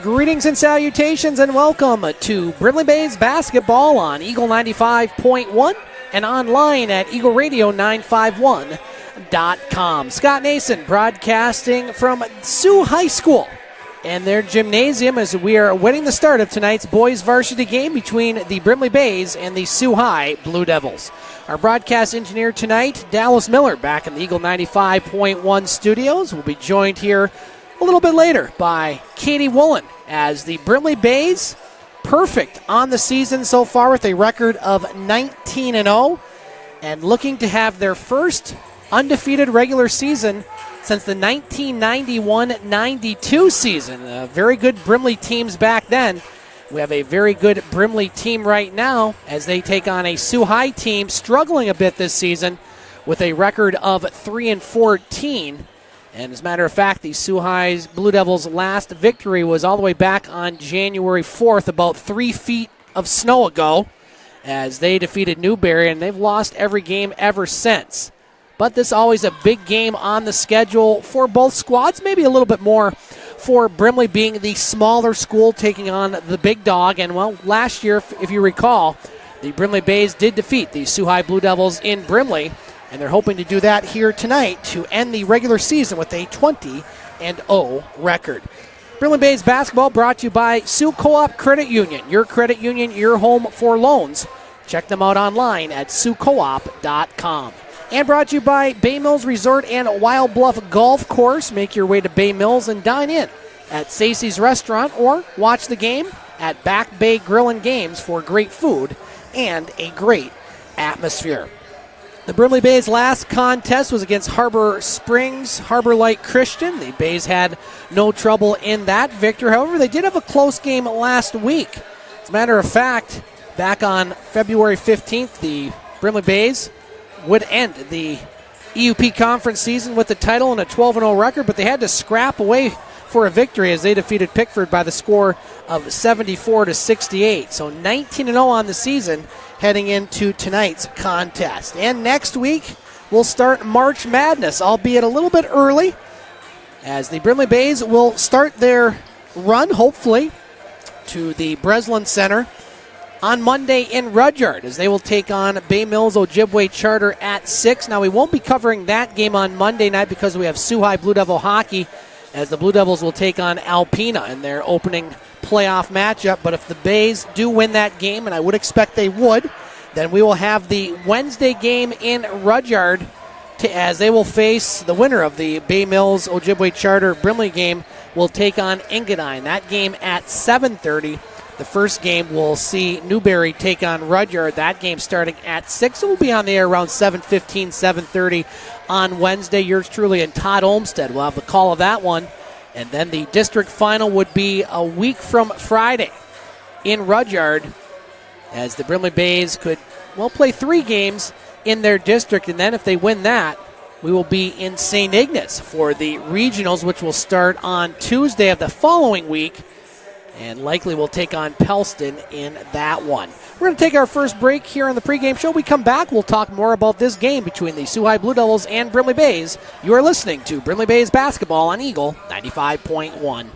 Greetings and salutations and welcome to Brimley Bays basketball on Eagle 95.1 and online at eagleradio951.com. Scott Nason broadcasting from Sault High School and their gymnasium as we are awaiting the start of tonight's boys varsity game between the Brimley Bays and the Sault High Blue Devils. Our broadcast engineer tonight, Dallas Miller, back in the Eagle 95.1 studios. We'll be joined here a little bit later by Katie Wollan as the Brimley Bays, perfect on the season so far with a record of 19-0 and looking to have their first undefeated regular season since the 1991-92 season. Very good Brimley teams back then. We have a very good Brimley team right now as they take on a Sault High team struggling a bit this season with a record of 3-14. And as a matter of fact, the Sault High Blue Devils' last victory was all the way back on January 4th, about 3 feet of snow ago, as they defeated Newberry, and they've lost every game ever since. But this is always a big game on the schedule for both squads, maybe a little bit more for Brimley being the smaller school taking on the big dog. And, well, last year, if you recall, the Brimley Bays did defeat the Sault High Blue Devils in Brimley, and they're hoping to do that here tonight to end the regular season with a 20-0 record. Brimley Bays basketball brought to you by Sault Co-op Credit Union. Your credit union, your home for loans. Check them out online at SaultCoop.com. And brought to you by Bay Mills Resort and Wild Bluff Golf Course. Make your way to Bay Mills and dine in at Stacey's Restaurant or watch the game at Back Bay Grill and Games for great food and a great atmosphere. The Brimley Bays' last contest was against Harbor Springs Harbor Light Christian. The Bays had no trouble in that victory. However, they did have a close game last week. As a matter of fact, back on February 15th, the Brimley Bays would end the EUP conference season with the title and a 12-0 record, but they had to scrap away for a victory as they defeated Pickford by the score of 74-68. So 19-0 on the season heading into tonight's contest. And next week, we'll start March Madness, albeit a little bit early, as the Brimley Bays will start their run, hopefully, to the Breslin Center on Monday in Rudyard, as they will take on Bay Mills Ojibwe Charter at 6. Now, we won't be covering that game on Monday night because we have Sault High Blue Devil hockey, as the Blue Devils will take on Alpena in their opening playoff matchup. But if the Bays do win that game, and I would expect they would, then we will have the Wednesday game in Rudyard as they will face the winner of the Bay Mills Ojibwe Charter Brimley game will take on Engadine. That game at 7:30. The first game will see Newberry take on Rudyard. That game starting at 6. It will be on the air around 7:15, 7:30 on Wednesday. Yours truly and Todd Olmstead will have the call of that one. And then the district final would be a week from Friday in Rudyard, as the Brimley Bays could, well, play 3 games in their district. And then if they win that, we will be in St. Ignace for the regionals, which will start on Tuesday of the following week, and likely we'll take on Pelston in that one. We're going to take our first break here on the pregame show. We come back, we'll talk more about this game between the Sault High Blue Devils and Brimley Bays. You are listening to Brimley Bays basketball on Eagle 95.1.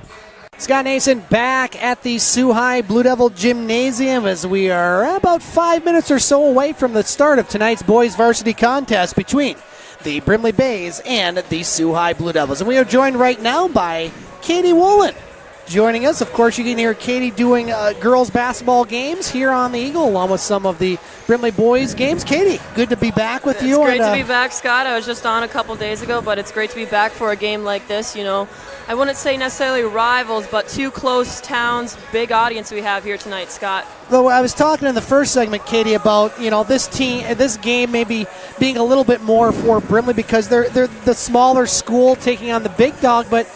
Scott Nason back at the Sault High Blue Devil Gymnasium as we are about 5 minutes or so away from the start of tonight's boys varsity contest between the Brimley Bays and the Sault High Blue Devils. And we are joined right now by Katie Wollan. Joining us, of course, you can hear Katie doing girls basketball games here on the Eagle, along with some of the Brimley boys games. Katie, good to be back with you. It's great to be back, Scott. I was just on a couple days ago, but it's great to be back for a game like this. You know, I wouldn't say necessarily rivals, but 2 close towns, big audience we have here tonight, Scott. Though I was talking in the first segment, Katie, about this game maybe being a little bit more for Brimley because they're the smaller school taking on the big dog, but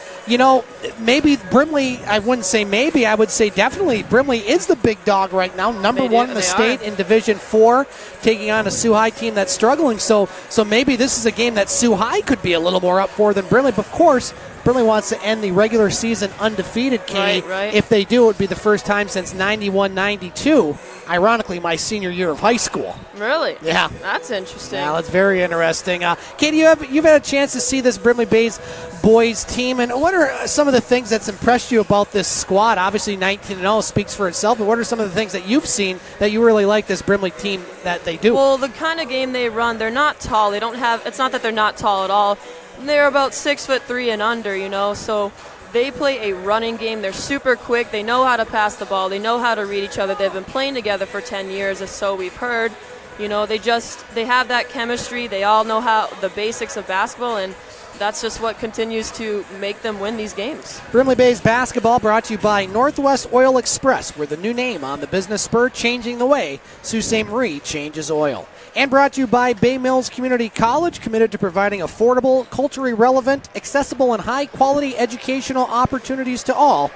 maybe Brimley, I wouldn't say maybe, I would say definitely Brimley is the big dog right now, number 1 in the state in Division 4, taking on a Sault High team that's struggling. So maybe this is a game that Sault High could be a little more up for than Brimley. But of course, Brimley wants to end the regular season undefeated, Katie. Right. If they do, it would be the first time since 91-92, ironically, my senior year of high school. Really? Yeah. That's interesting. Yeah, that's very interesting. Katie, you've had a chance to see this Brimley Bays boys team, and what are some of the things that's impressed you about this squad? Obviously 19-0 speaks for itself, but what are some of the things that you've seen that you really like this Brimley team that they do? Well, the kind of game they run, they're not tall. They don't have, it's not that they're not tall at all. They're about 6'3" and under, so they play a running game. They're super quick. They know how to pass the ball. They know how to read each other. They've been playing together for 10 years, or so we've heard. They have that chemistry. They all know how the basics of basketball, and that's just what continues to make them win these games. Brimley Bays basketball brought to you by Northwest Oil Express, where the new name on the business spur, changing the way Sault Ste. Marie changes oil. And brought to you by Bay Mills Community College, committed to providing affordable, culturally relevant, accessible, and high-quality educational opportunities to all.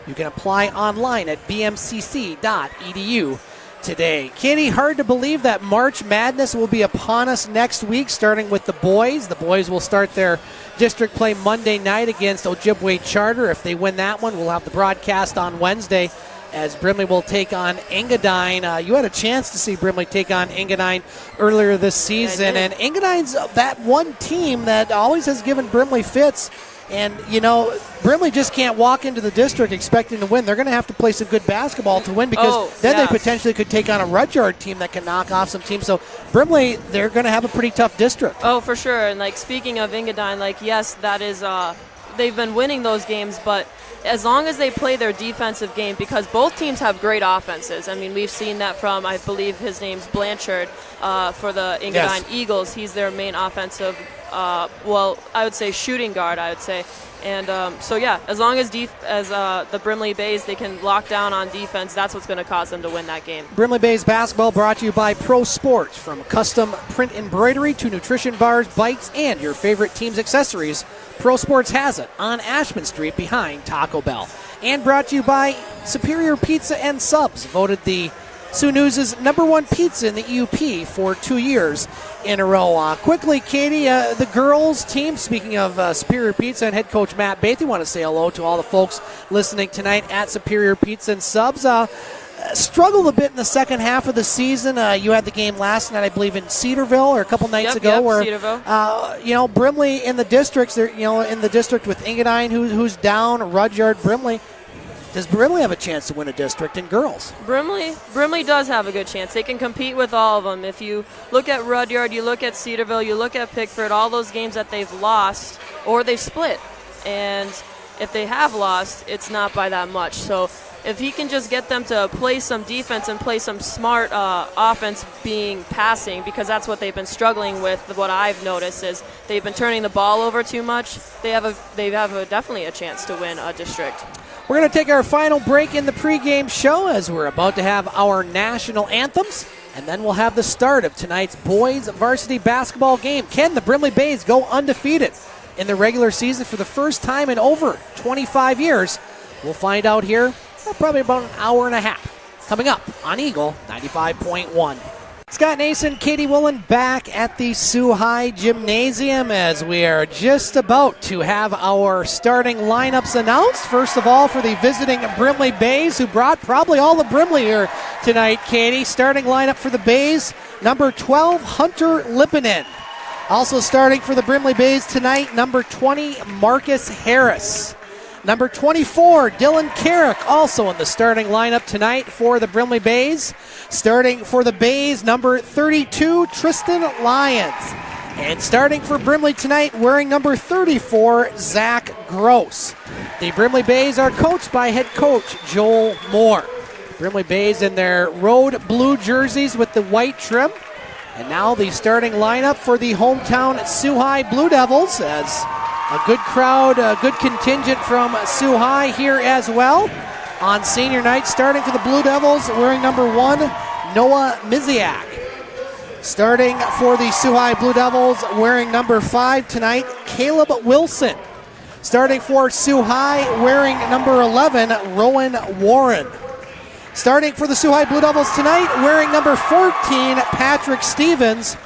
You can apply online at bmcc.edu today. Katie, hard to believe that March Madness will be upon us next week, starting with the boys. The boys will start their district play Monday night against Ojibwe Charter. If they win that one, we'll have the broadcast on Wednesday as Brimley will take on Engadine. You had a chance to see Brimley take on Engadine earlier this season, and Engadine's that one team that always has given Brimley fits. And, Brimley just can't walk into the district expecting to win. They're going to have to play some good basketball to win, because they potentially could take on a Rudyard team that can knock off some teams. So Brimley, they're going to have a pretty tough district. Oh, for sure. And, speaking of Engadine, yes, that is they've been winning those games, but as long as they play their defensive game, because both teams have great offenses. I mean, we've seen that from, I believe his name's Blanchard for the Engadine Eagles. He's their main offensive, I would say shooting guard, And as long as the Brimley Bays, they can lock down on defense, that's what's going to cause them to win that game. Brimley Bays basketball brought to you by Pro Sports. From custom print embroidery to nutrition bars, bites, and your favorite team's accessories, Pro Sports has it on Ashman Street behind Taco Bell. And brought to you by Superior Pizza and Subs, voted the Sioux News' #1 pizza in the EUP for 2 years in a row. Quickly, Katie, the girls team, speaking of Superior Pizza and head coach Matt Bathy, want to say hello to all the folks listening tonight at Superior Pizza and Subs. Struggled a bit in the second half of the season. You had the game last night, I believe, in Cedarville, or a couple nights ago, where Cedarville. Brimley in the districts, they're in the district with Engadine, who's down, Rudyard, Brimley. Does Brimley have a chance to win a district in girls? Brimley does have a good chance. They can compete with all of them. If you look at Rudyard, you look at Cedarville, you look at Pickford, all those games that they've lost or they've split. And if they have lost, it's not by that much. So if he can just get them to play some defense and play some smart offense being passing, because that's what they've been struggling with. What I've noticed is they've been turning the ball over too much. They have definitely a chance to win a district. We're going to take our final break in the pregame show as we're about to have our national anthems, and then we'll have the start of tonight's boys varsity basketball game. Can the Brimley Bays go undefeated in the regular season for the first time in over 25 years? We'll find out here probably about an hour and a half coming up on Eagle 95.1. Scott, Nason, Katie Wollan back at the Sault High Gymnasium as we are just about to have our starting lineups announced. First of all, for the visiting Brimley Bays, who brought probably all of Brimley here tonight, Katie. Starting lineup for the Bays, number 12, Hunter Lippanen. Also starting for the Brimley Bays tonight, number 20, Marcus Harris. Number 24, Dylan Carrick, also in the starting lineup tonight for the Brimley Bays. Starting for the Bays, number 32, Tristan Lyons. And starting for Brimley tonight, wearing number 34, Zach Gross. The Brimley Bays are coached by head coach Joel Moore. Brimley Bays in their road blue jerseys with the white trim. And now the starting lineup for the hometown Sault High Blue Devils, as a good crowd, a good contingent from Sault High here as well on senior night. Starting for the Blue Devils, wearing number 1, Noah Miziak. Starting for the Sault High Blue Devils, wearing number 5 tonight, Caleb Wilson. Starting for Sault High, wearing number 11, Rowan Warren. Starting for the Sault High Blue Devils tonight, wearing number 14, Patrick Stevens.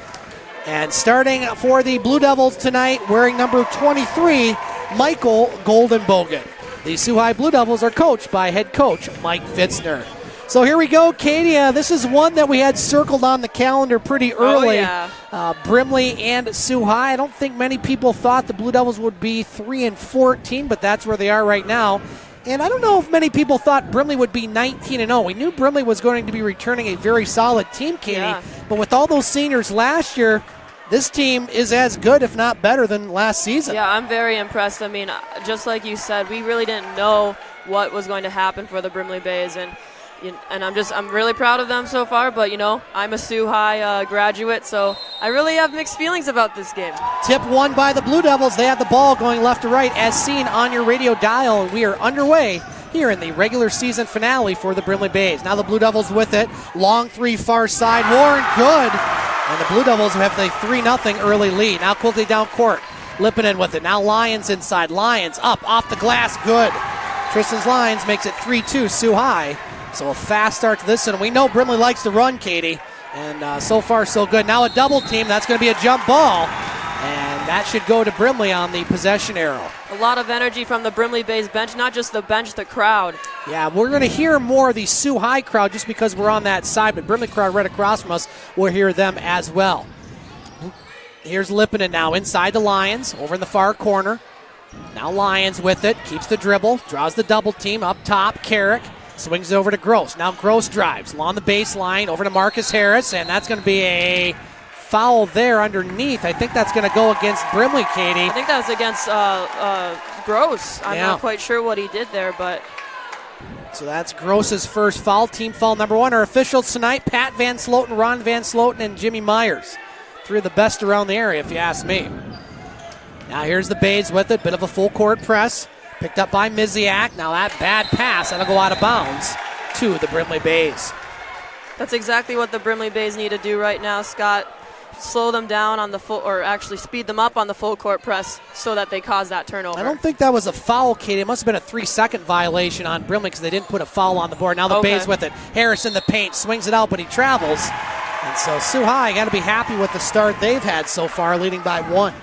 And starting for the Blue Devils tonight, wearing number 23, Michael Goldenbogen. The Sault High Blue Devils are coached by head coach Mike Fitzner. So here we go, Katie. This is one that we had circled on the calendar pretty early. Oh, yeah. Brimley and Sault High. I don't think many people thought the Blue Devils would be 3-14, but that's where they are right now. And I don't know if many people thought Brimley would be 19-0. We knew Brimley was going to be returning a very solid team, Katie. Yeah. But with all those seniors last year, this team is as good, if not better, than last season. Yeah, I'm very impressed. I mean, just like you said, we really didn't know what was going to happen for the Brimley Bays, and I'm really proud of them so far. But I'm a Sault High graduate, so I really have mixed feelings about this game. Tip won by the Blue Devils. They have the ball going left to right, as seen on your radio dial, and we are underway here in the regular season finale for the Brimley Bays. Now the Blue Devils with it. Long three, far side. Warren, good. And the Blue Devils have the 3-0 early lead. Now quickly down court. Lippinen with it. Now Lyons inside. Lyons up, off the glass, good. Tristan's Lyons makes it 3-2, Sault High. So a fast start to this, and we know Brimley likes to run, Katie. And so far, so good. Now a double team. That's going to be a jump ball. And that should go to Brimley on the possession arrow. A lot of energy from the Brimley Bays bench, not just the bench, the crowd. Yeah, we're going to hear more of the Sault High crowd just because we're on that side, but Brimley crowd right across from us, we'll hear them as well. Here's Lippinen now inside the Lions, over in the far corner. Now Lyons with it, keeps the dribble, draws the double team up top. Carrick swings it over to Gross. Now Gross drives along the baseline over to Marcus Harris, and that's going to be a foul there underneath. I think that's going to go against Brimley, Katie. I think that was against Gross. I'm not quite sure what he did there, but. So that's Gross's first foul, team foul number 1. Our officials tonight, Pat Van Sloten, Ron Van Sloten, and Jimmy Myers. 3 of the best around the area, if you ask me. Now here's the Bays with it, bit of a full court press. Picked up by Miziak. Now that bad pass, that'll go out of bounds to the Brimley Bays. That's exactly what the Brimley Bays need to do right now, Scott. Slow them down on the full, or actually speed them up on the full court press so that they cause that turnover. I don't think that was a foul, Katie. It must have been a 3-second violation on Brimley because they didn't put a foul on the board. Now the Bays with it. Harris in the paint, swings it out, but he travels. And so Sault High got to be happy with the start they've had so far, leading by 1.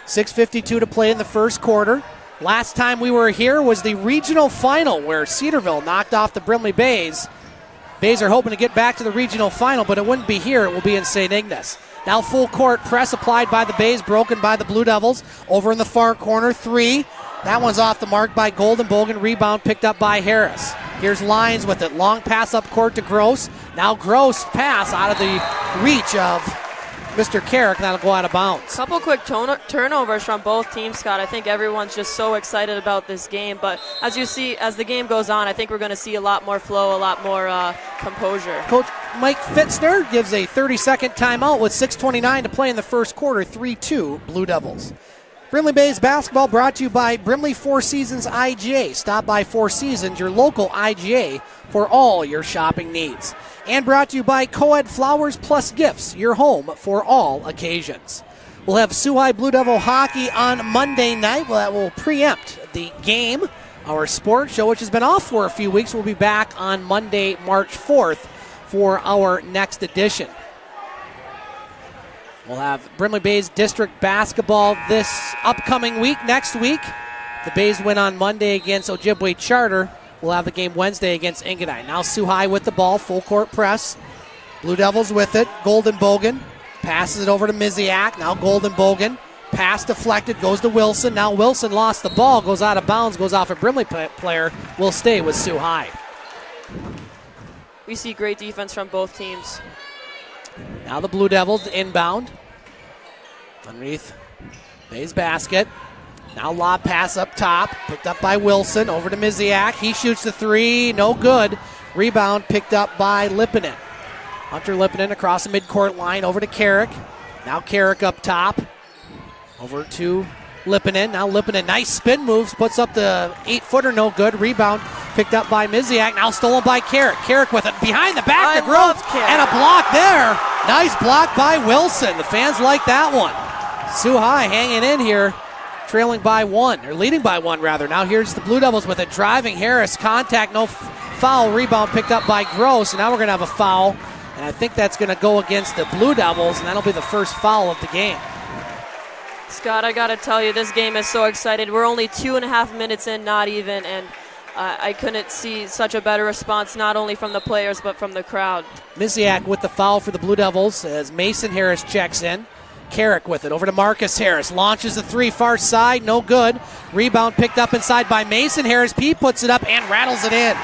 6:52 to play in the first quarter. Last time we were here was the regional final where Cedarville knocked off the Brimley Bays. Bays are hoping to get back to the regional final, but it wouldn't be here. It will be in St. Ignace. Now full court press applied by the Bays, broken by the Blue Devils. Over in the far corner, 3. That one's off the mark by Golden. Bogan, rebound picked up by Harris. Here's Lyons with it. Long pass up court to Gross. Now Gross pass out of the reach of Mr. Carrick. That'll go out of bounds. Couple quick turnovers from both teams, Scott. I think everyone's just so excited about this game. But as you see, as the game goes on, I think we're going to see a lot more flow, a lot more composure. Coach Mike Fitzner gives a 30-second timeout with 6:29 to play in the first quarter. 3-2 Blue Devils. Brimley Bays basketball brought to you by Brimley Four Seasons IGA. Stop by Four Seasons, your local IGA, for all your shopping needs. And brought to you by Coed Flowers Plus Gifts, your home for all occasions. We'll have Sault High Blue Devil hockey on Monday night. Well, that will preempt the game. Our sports show, which has been off for a few weeks, will be back on Monday, March 4th for our next edition. We'll have Brimley Bays District Basketball this upcoming week, next week. The Bays win on Monday against Ojibwe Charter. We'll have the game Wednesday against Engadine. Now Sault High with the ball, full court press. Blue Devils with it. Golden Bogan passes it over to Miziak. Now Golden Bogan. Pass deflected, goes to Wilson. Now Wilson lost the ball, goes out of bounds, goes off a Brimley player. Will stay with Sault High. We see great defense from both teams. Now the Blue Devils inbound. Underneath Bay's basket. Now lob pass up top. Picked up by Wilson. Over to Miziak. He shoots the 3. No good. Rebound picked up by Lippinen. Hunter Lippinen across the midcourt line. Over to Carrick. Now Carrick up top. Over to Lippinen. Now Lippinen. Nice spin moves. Puts up the 8-footer. No good. Rebound picked up by Miziak. Now stolen by Carrick. Carrick with it. Behind the back to Groves. And a block there. Nice block by Wilson. The fans like that one. Sault High hanging in here. Trailing by 1, or leading by 1 rather. Now here's the Blue Devils with it. Driving Harris. Contact. No foul. Rebound picked up by Gross. And now we're going to have a foul. And I think that's going to go against the Blue Devils. And that'll be the first foul of the game. Scott, I got to tell you, this game is so excited. We're only 2.5 minutes in, not even. And I couldn't see such a better response, not only from the players but from the crowd. Misiak with the foul for the Blue Devils as Mason Harris checks in. Carrick with it over to Marcus Harris. Launches the three, far side, no good. Rebound picked up inside by Mason Harris. He puts it up and rattles it in.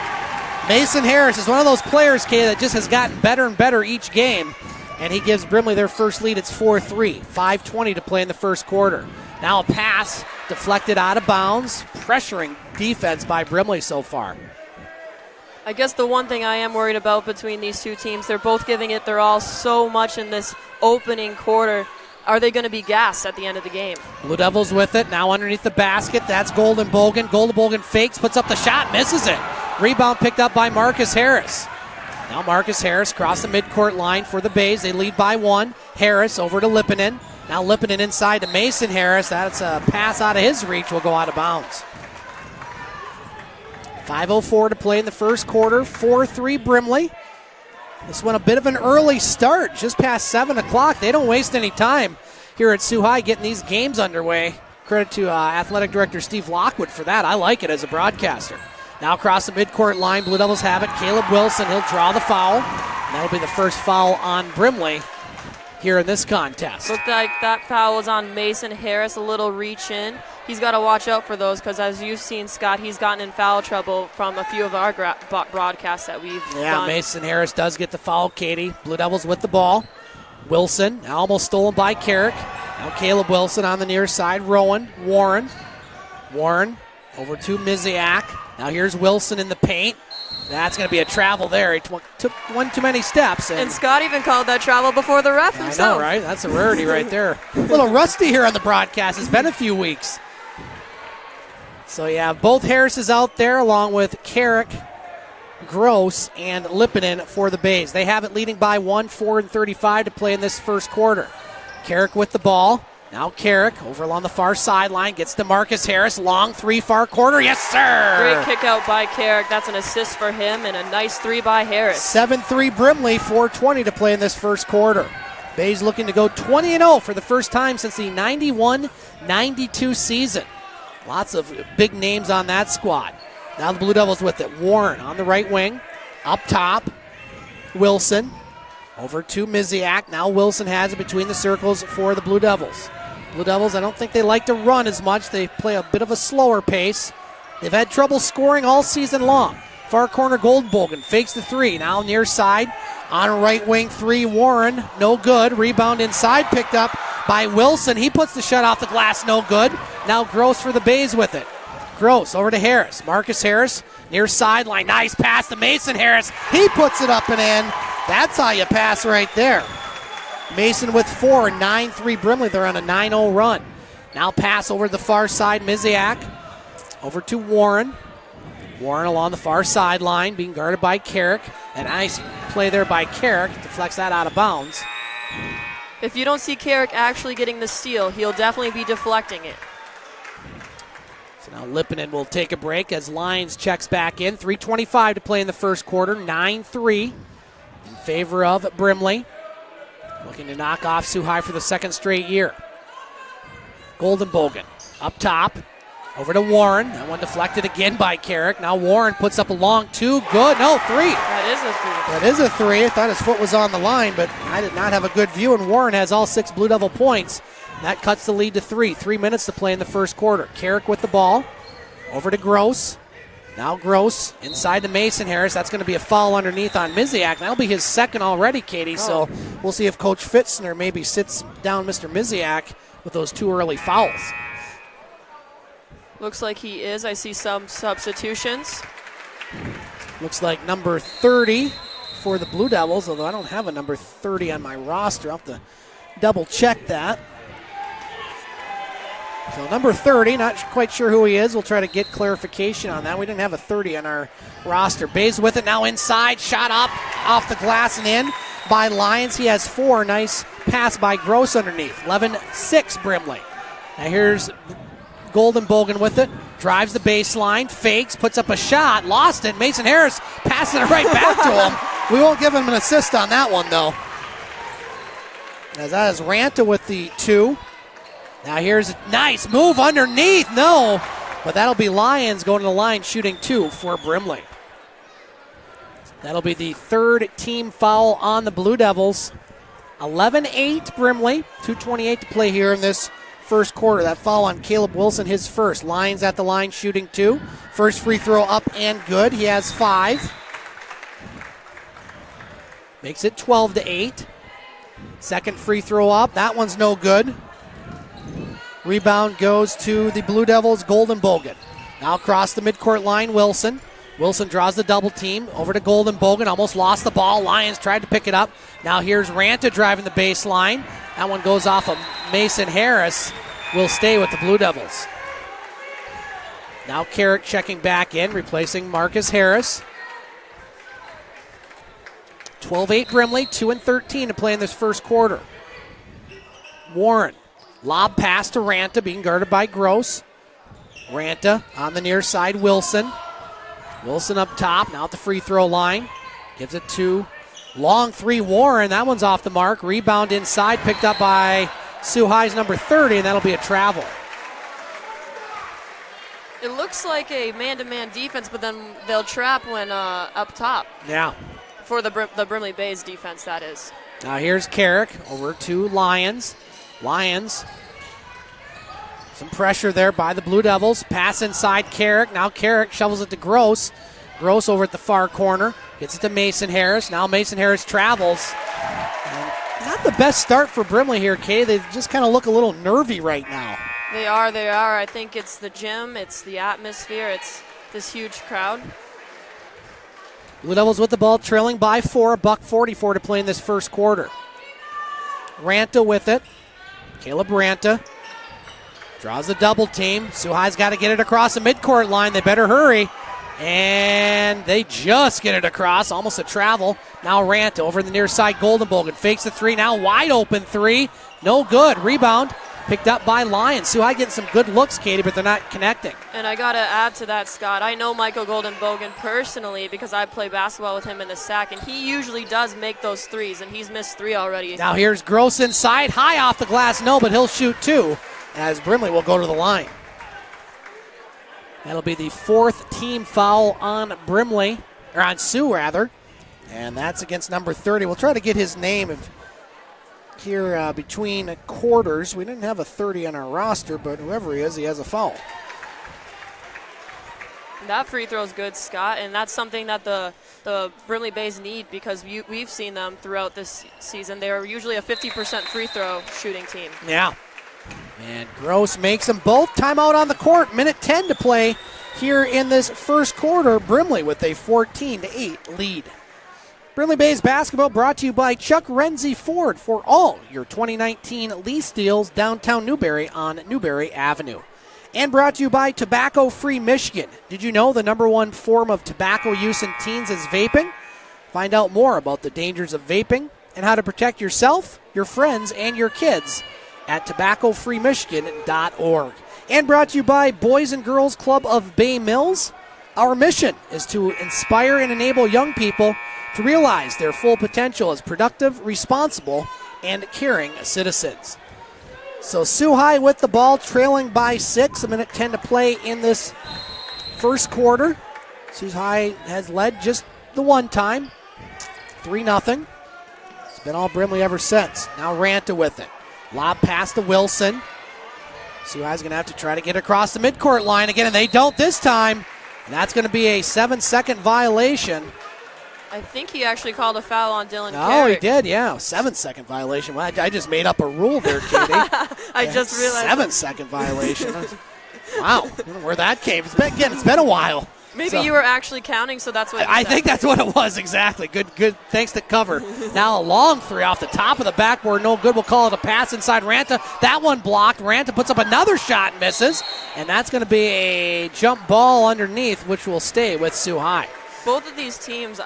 Mason Harris is one of those players, Kay, that just has gotten better and better each game. And he gives Brimley their first lead. It's 4-3. 5:20 to play in the first quarter. Now a pass deflected out of bounds. Pressuring defense by Brimley so far. I guess the one thing I am worried about between these two teams, they're both giving it their all so much in this opening quarter. Are they going to be gassed at the end of the game? Blue Devils with it. Now underneath the basket. That's Golden Bogan. Golden Bogan fakes, puts up the shot, misses it. Rebound picked up by Marcus Harris. Now Marcus Harris across the midcourt line for the Bays. They lead by 1. Harris over to Lippanen. Now Lippanen inside to Mason Harris. That's a pass out of his reach. Will go out of bounds. 5:04 to play in the first quarter. 4-3 Brimley. This one a bit of an early start, just past 7 o'clock. They don't waste any time here at Sault High getting these games underway. Credit to Athletic Director Steve Lockwood for that. I like it as a broadcaster. Now across the midcourt line, Blue Devils have it. Caleb Wilson, he'll draw the foul. And that'll be the first foul on Brimley here in this contest. Looked like that foul was on Mason Harris, a little reach in. He's got to watch out for those because, as you've seen, Scott, he's gotten in foul trouble from a few of our broadcasts that we've done. Mason Harris does get the foul, Katie. Blue Devils with the ball. Wilson, almost stolen by Carrick. Now Caleb Wilson on the near side. Warren over to Misiak. Now here's Wilson in the paint. That's going to be a travel there. He took one too many steps. And Scott even called that travel before the ref himself. I know, right? That's a rarity right there. A little rusty here on the broadcast. It's been a few weeks. So, yeah, both Harrises out there along with Carrick, Gross, and Lippanen for the Bays. They have it leading by 1, 4:35 to play in this first quarter. Carrick with the ball. Now Carrick over along the far sideline gets to Marcus Harris. Long three, far corner. Yes, sir! Great kick out by Carrick. That's an assist for him and a nice three by Harris. 7-3 Brimley, 4:20 to play in this first quarter. Bays looking to go 20-0 for the first time since the 91-92 season. Lots of big names on that squad. Now the Blue Devils with it. Warren on the right wing. Up top, Wilson. Over to Misiak. Now Wilson has it between the circles for the Blue Devils. Blue Devils, I don't think they like to run as much. They play a bit of a slower pace. They've had trouble scoring all season long. Far corner, Goldbogen fakes the three. Now near side. On right wing, 3, Warren. No good. Rebound inside, picked up by Wilson. He puts the shot off the glass, no good. Now Gross for the Bays with it. Gross over to Harris. Marcus Harris near sideline. Nice pass to Mason Harris. He puts it up and in. That's how you pass right there. Mason with 4, 9-3 Brimley. They're on a 9-0 run. Now pass over the far side, Misiak. Over to Warren. Warren along the far sideline, being guarded by Carrick. A nice play there by Carrick. Deflects that out of bounds. If you don't see Carrick actually getting the steal, he'll definitely be deflecting it. So now Lippanen will take a break as Lyons checks back in. 3:25 to play in the first quarter. 9-3 in favor of Brimley. Looking to knock off Sault High for the second straight year. Goldenbogen up top. Over to Warren. That one deflected again by Carrick. Now Warren puts up a long 2. Good. No, 3. That is a 3. I thought his foot was on the line, but I did not have a good view. And Warren has all 6 Blue Devil points. That cuts the lead to 3. 3 minutes to play in the first quarter. Carrick with the ball. Over to Gross. Now Gross inside to Mason Harris. That's going to be a foul underneath on Misiak. That'll be his second already, Katie. So we'll see if Coach Fitzner maybe sits down Mr. Misiak with those 2 early fouls. Looks like he is. I see some substitutions. Looks like number 30 for the Blue Devils, although I don't have a number 30 on my roster. I'll have to double check that. So number 30, not quite sure who he is. We'll try to get clarification on that. We didn't have a 30 on our roster. Bays with it now inside. Shot up off the glass and in by Lyons. He has 4. Nice pass by Gross underneath. 11-6 Brimley. Now here's Goldenbogen with it. Drives the baseline. Fakes. Puts up a shot. Lost it. Mason Harris passing it right back to him. We won't give him an assist on that one, though. As that is Ranta with the 2. Now here's a nice move underneath. No. But that'll be Lions going to the line shooting 2 for Brimley. That'll be the third team foul on the Blue Devils. 11-8 Brimley. 2:28 to play here in this first quarter. That foul on Caleb Wilson, his first. Lions at the line shooting 2. First free throw up and good. He has 5. Makes it 12-8. Second free throw up. That one's no good. Rebound goes to the Blue Devils' Golden Bogan. Now across the midcourt line, Wilson. Wilson draws the double team over to Golden Bogan. Almost lost the ball. Lions tried to pick it up. Now here's Ranta driving the baseline. That one goes off of Mason Harris. Will stay with the Blue Devils. Now Carrick checking back in, replacing Marcus Harris. 12-8 Brimley, 2-13 to play in this first quarter. Warren, lob pass to Ranta, being guarded by Gross. Ranta on the near side, Wilson. Wilson up top, now at the free throw line. Gives it to long 3, Warren. That one's off the mark. Rebound inside, picked up by Sault High's number 30, and that'll be a travel. It looks like a man-to-man defense, but then they'll trap when up top. Yeah. For the Brimley Bays defense, that is. Now here's Carrick over to Lions. Lions. Some pressure there by the Blue Devils. Pass inside Carrick. Now Carrick shovels it to Gross. Gross over at the far corner. Gets it to Mason Harris. Now Mason Harris travels. And not the best start for Brimley here, Katie. They just kind of look a little nervy right now. They are. I think it's the gym. It's the atmosphere. It's this huge crowd. Blue Devils with the ball, trailing by 4, $1:44 to play in this first quarter. Ranta with it. Caleb Ranta draws the double team. Sault High's got to get it across the midcourt line. They better hurry. And they just get it across, almost a travel. Now Ranta over the near side, Golden Bogan fakes the 3. Now wide open 3. No good. Rebound picked up by Lions. Sault High getting some good looks, Katie, but they're not connecting. And I got to add to that, Scott. I know Michael Golden Bogan personally because I play basketball with him in the SAC, and he usually does make those threes, and he's missed 3 already. Now here's Gross inside. High off the glass, no, but he'll shoot 2 as Brimley will go to the line. That'll be the 4th team foul on Brimley, or on Sault rather, and that's against number 30. We'll try to get his name here between quarters. We didn't have a 30 on our roster, but whoever he is, he has a foul. That free throw is good, Scott, and that's something that the Brimley Bays need because we've seen them throughout this season. They're usually a 50% free throw shooting team. Yeah. And Gross makes them both. Timeout on the court. Minute 10 to play here in this first quarter. Brimley with a 14-8 lead. Brimley Bays basketball brought to you by Chuck Renzi Ford for all your 2019 lease deals downtown Newberry on Newberry Avenue. And brought to you by Tobacco Free Michigan. Did you know the #1 form of tobacco use in teens is vaping? Find out more about the dangers of vaping and how to protect yourself, your friends, and your kids at tobaccofreemichigan.org. And brought to you by Boys and Girls Club of Bay Mills. Our mission is to inspire and enable young people to realize their full potential as productive, responsible, and caring citizens. So Sault High with the ball, trailing by 6, a minute 10 to play in this first quarter. Sault High has led just the one time, 3-0. It's been all Brimley ever since. Now Ranta with it. Lob pass to Wilson. Sault High's going to have to try to get across the midcourt line again, and they don't this time. And that's going to be a 7-second violation. I think he actually called a foul on Dylan Oh, Carrick. he did, yeah. 7-second violation. Well, I just made up a rule there, Katie. I just realized. 7-second violation. Wow, I don't know where that came. It's been a while. Maybe you were actually counting, so that's what I think that's what it was, exactly. Good. Thanks to cover. Now a long 3 off the top of the backboard. No good. We'll call it a pass inside Ranta. That one blocked. Ranta puts up another shot and misses. And that's going to be a jump ball underneath, which will stay with Sault High. Both of these teams,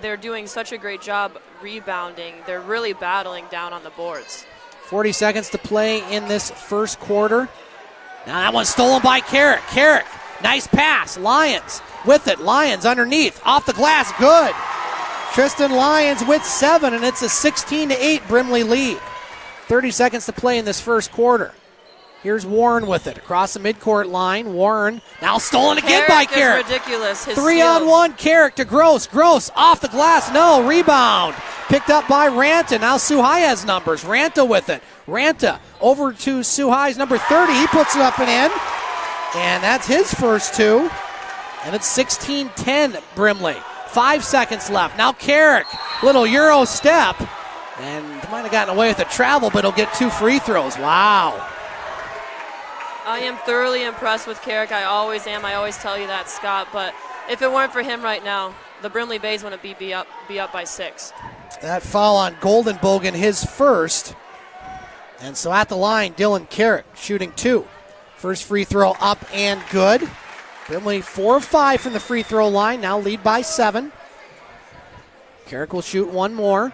they're doing such a great job rebounding. They're really battling down on the boards. 40 seconds to play in this first quarter. Now that one's stolen by Carrick. Carrick, nice pass. Lions with it. Lions underneath. Off the glass, good. Tristan Lyons with 7, and it's a 16-8 Brimley lead. 30 seconds to play in this first quarter. Here's Warren with it across the midcourt line. Warren now stolen again by Carrick. Is ridiculous. His 3-on-1 Carrick to Gross. Gross off the glass. No, rebound. Picked up by Ranta. Now Sault High has numbers. Ranta with it. Ranta over to Sault High's number 30. He puts it up and in. And that's his first two. And it's 16-10 Brimley. 5 seconds left. Now Carrick, little Euro step. And might have gotten away with the travel, but he'll get 2 free throws. Wow. I am thoroughly impressed with Carrick. I always am. I always tell you that, Scott. But if it weren't for him right now, the Brimley Bays wouldn't be up by 6. That foul on Goldenbogen, his first. And so at the line, Dylan Carrick shooting 2. First free throw up and good. Brimley 4 of 5 from the free throw line, now lead by 7. Carrick will shoot 1 more.